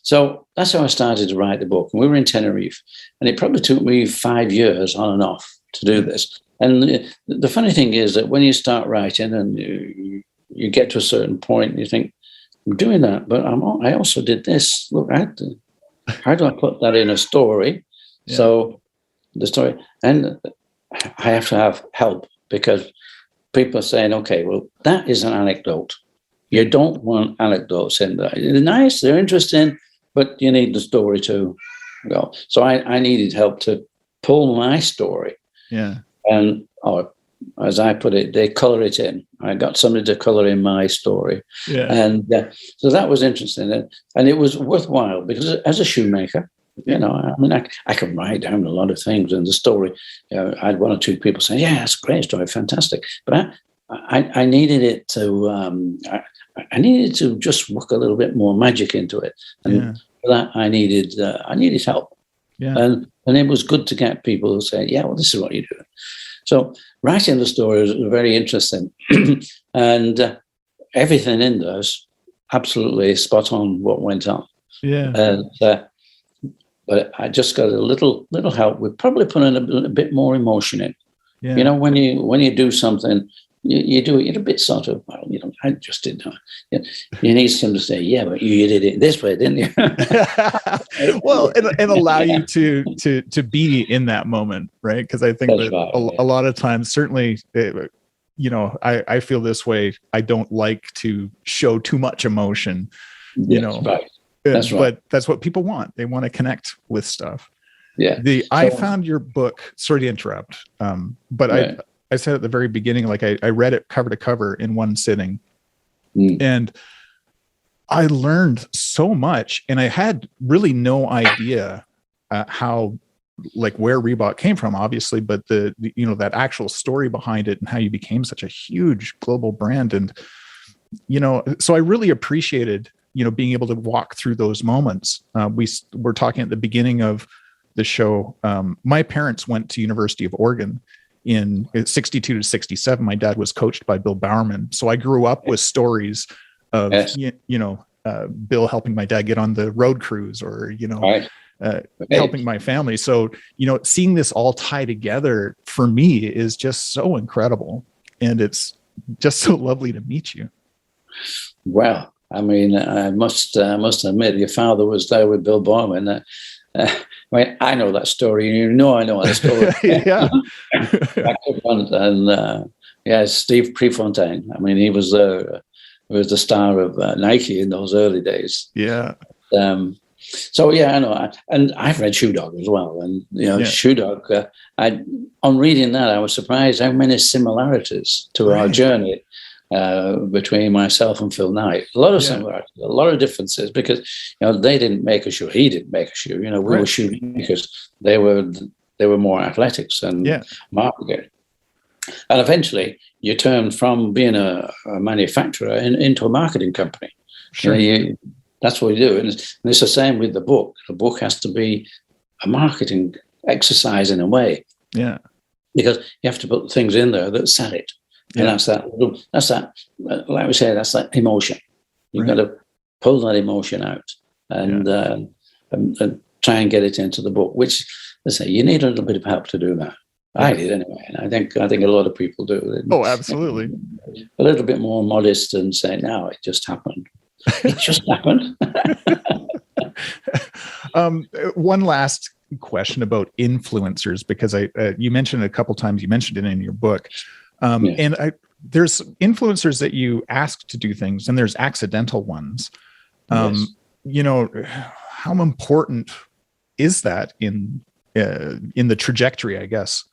so that's how I started to write the book. And we were in Tenerife, and it probably took me 5 years on and off to do this. And the funny thing is that when you start writing and you get to a certain point, you think, I'm doing that, but I also did this. Look, how do I put that in a story? Yeah. So the story, and I have to have help because people are saying, okay, well, that is an anecdote. You don't want anecdotes in there. They're nice, they're interesting, but you need the story to go. So I needed help to pull my story. Yeah. And as I put it, they color it in. I got somebody to color in my story. Yeah. And so that was interesting. And it was worthwhile because as a shoemaker, I can write down a lot of things in the story. I had one or two people say, yeah, that's a great story, fantastic. But I needed it to, I needed to just work a little bit more magic into it. And for that, I needed help. Yeah. And it was good to get people who say, yeah, well, this is what you're doing. So writing the story was very interesting. And everything in there is absolutely spot on what went on. Yeah. And, but I just got a little help with probably putting a bit more emotion in. Yeah. When you do something, you do it a bit sort of, well, I just didn't know. You need someone to say, yeah, but you did it this way, didn't you? Well, and allow you to be in that moment, right? Because I think that right. a lot of times, certainly, I feel this way. I don't like to show too much emotion, Right. That's right. But that's what people want. They want to connect with stuff. Yeah. I found your book, sorry to interrupt, but right. I said at the very beginning, like I read it cover to cover in one sitting, and I learned so much, and I had really no idea how, like, where Reebok came from, obviously, but the that actual story behind it and how you became such a huge global brand. And, so I really appreciated, being able to walk through those moments. We were talking at the beginning of the show. My parents went to University of Oregon in 62 to 67. My dad was coached by Bill Bowerman. So I grew up with stories of, Bill helping my dad get on the road cruise or, right. Helping my family. So, seeing this all tie together for me is just so incredible. And it's just so lovely to meet you. Well, I mean, I must admit, your father was there with Bill Bowerman. I mean, I know that story. You know, I know that story. Yeah. Back up front, and yeah, Steve Prefontaine. I mean, he was the star of Nike in those early days. Yeah. So yeah, I know, and I've read Shoe Dog as well, and Shoe Dog. On reading that, I was surprised how many similarities to our journey between myself and Phil Knight. A lot of similarities, a lot of differences, because they didn't make a shoe, he didn't make a shoe. We were shoemakers. They were more athletics and marketing. And eventually, you turn from being a manufacturer into a marketing company. Sure. That's what you do. And it's the same with the book. The book has to be a marketing exercise in a way. Yeah. Because you have to put things in there that sell it. And that's that, like we say, that's that emotion. You've got to pull that emotion out and try and get it into the book, which, let's say, you need a little bit of help to do that. I did anyway, and I think a lot of people do. Oh, absolutely. A little bit more modest and say, "No, it just happened. It just happened." One last question about influencers, because you mentioned it a couple times. You mentioned it in your book, and there's influencers that you ask to do things, and there's accidental ones. How important is that in the trajectory, I guess,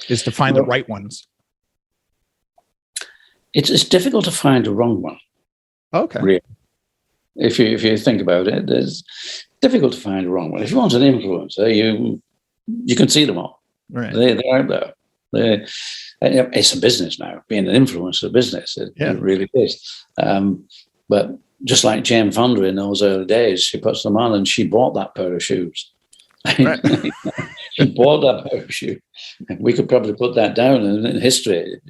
is to find the right ones? It's difficult to find a wrong one. Okay. Really. If you think about it, it's difficult to find a wrong one. If you want an influencer, you can see them all. Right. They're out there. It's a business now. Being an influencer is a business. It really is. But just like Jane Fonda in those early days, she puts them on and she bought that pair of shoes. Right. She bought that pair of shoes. We could probably put that down in history.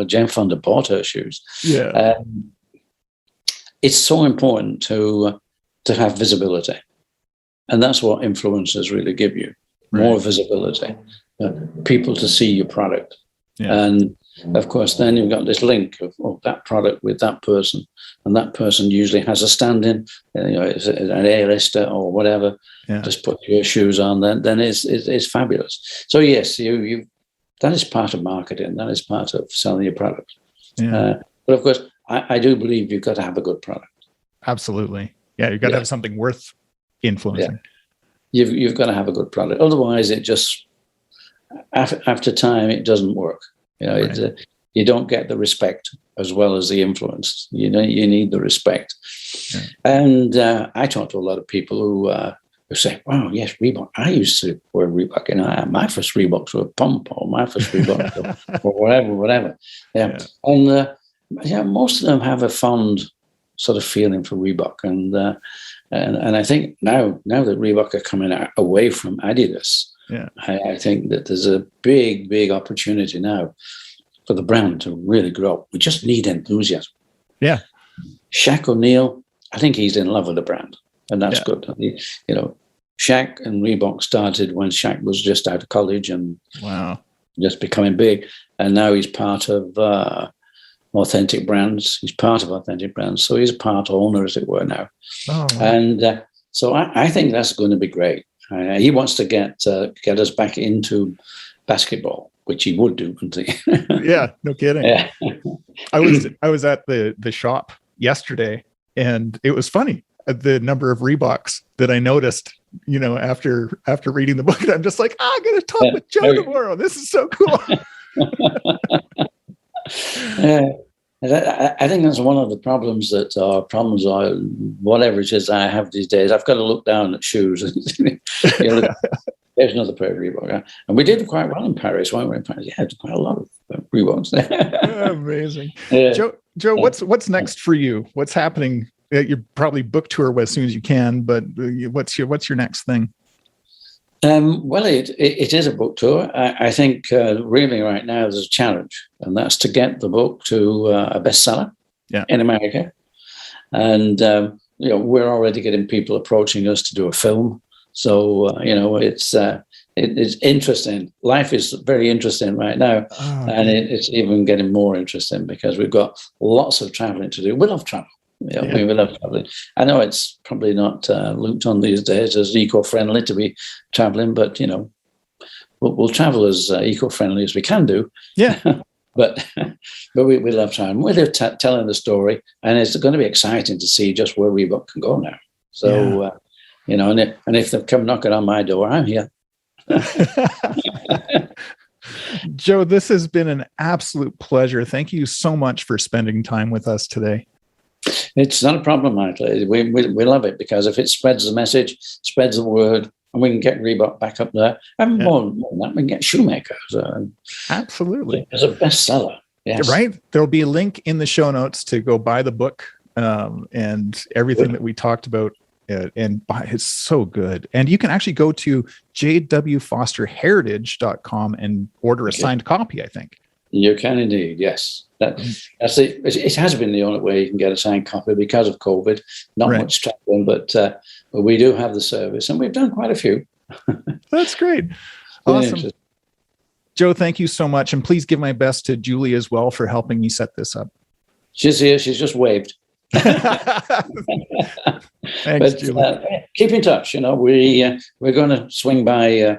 Jane Fonda bought her shoes. Yeah. It's so important to have visibility, and that's what influencers really give you: more visibility, people to see your product, and of course, then you've got this link of that product with that person, and that person usually has a stand-in, it's an A-lister or whatever. Yeah. Just put your shoes on, then it's fabulous. So yes, that is part of marketing. That is part of selling your product. Yeah. But of course, I do believe you've got to have a good product. Absolutely. Yeah, you've got to have something worth influencing. Yeah. You've got to have a good product. Otherwise, it just after time it doesn't work. You don't get the respect as well as the influence. You need the respect. Yeah. And I talk to a lot of people who say, "Wow, yes, Reebok. I used to wear Reebok, and my first Reeboks were Pump, or my first Reeboks or whatever." Yeah. And most of them have a fond sort of feeling for Reebok, and I think now that Reebok are coming away from Adidas, I think that there's a big opportunity now for the brand to really grow. We just need enthusiasm. Yeah. Shaq O'Neal, I think he's in love with the brand, and that's good. Shaq and Reebok started when Shaq was just out of college and just becoming big, and now he's part of Authentic Brands. He's part of Authentic Brands, so he's a part owner, as it were, now. Oh, wow. And so I think that's going to be great. He wants to get us back into basketball, which he would do, wouldn't he? Yeah, no kidding. Yeah. I was at the shop yesterday, and it was funny, the number of Reeboks that I noticed, after reading the book. And I'm just like, I'm going to talk with Joe tomorrow. This is so cool. I think that's one of the problems or whatever it is I have these days. I've got to look down at shoes. There's another pair of Reebok. And we did quite well in Paris, weren't we? In Paris, quite a lot of Reeboks there. Amazing. Joe, what's next for you? What's happening? You're probably book tour as soon as you can, but what's your next thing? Well, it is a book tour. I think really right now there's a challenge, and that's to get the book to a bestseller in America. And we're already getting people approaching us to do a film. So it's interesting. Life is very interesting right now, and it's even getting more interesting because we've got lots of traveling to do. We love travel. Yeah, we love traveling. I know it's probably not looked on these days as eco-friendly to be traveling, but we'll travel as eco-friendly as we can do. Yeah. but we love traveling. We love telling the story, and it's going to be exciting to see just where we can go now. So, and if they come knocking on my door, I'm here. Joe, this has been an absolute pleasure. Thank you so much for spending time with us today. It's not a problem, Michael. We love it because if it spreads the message, spreads the word, and we can get Reebok back up there, and more than that, we can get shoemakers. Absolutely. It's a bestseller. Yes. Right. There'll be a link in the show notes to go buy the book and everything that we talked about. And it's so good. And you can actually go to jwfosterheritage.com and order a signed copy, I think. You can indeed, yes. That's it. It has been the only way you can get a signed copy because of COVID. Not much traveling, but we do have the service, and we've done quite a few. That's great. Awesome. Joe, thank you so much. And please give my best to Julie as well for helping me set this up. She's here. She's just waved. Thanks, Julie. Keep in touch. We're going to swing by.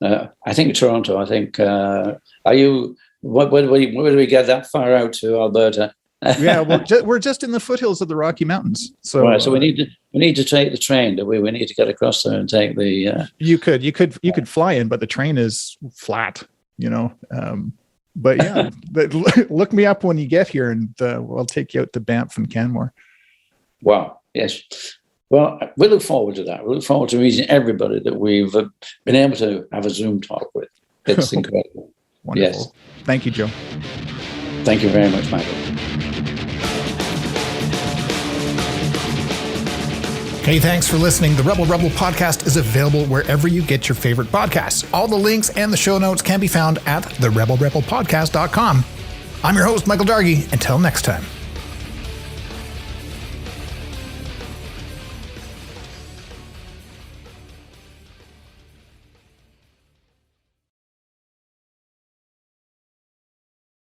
I think Toronto. I think. Are you? Where do we get that far out to, Alberta? Yeah, we're just in the foothills of the Rocky Mountains. So, so we need to take the train. Do we? We need to get across there and take the. You could fly in, but the train is flat. But yeah, look me up when you get here, and we'll take you out to Banff and Canmore. Wow. Yes. Well, we look forward to that. We look forward to meeting everybody that we've been able to have a Zoom talk with. It's incredible. Wonderful. Yes. Thank you, Joe. Thank you very much, Michael. Hey, thanks for listening. The Rebel podcast is available wherever you get your favorite podcasts. All the links and the show notes can be found at therebelrebelpodcast.com. I'm your host, Michael Dargy. Until next time.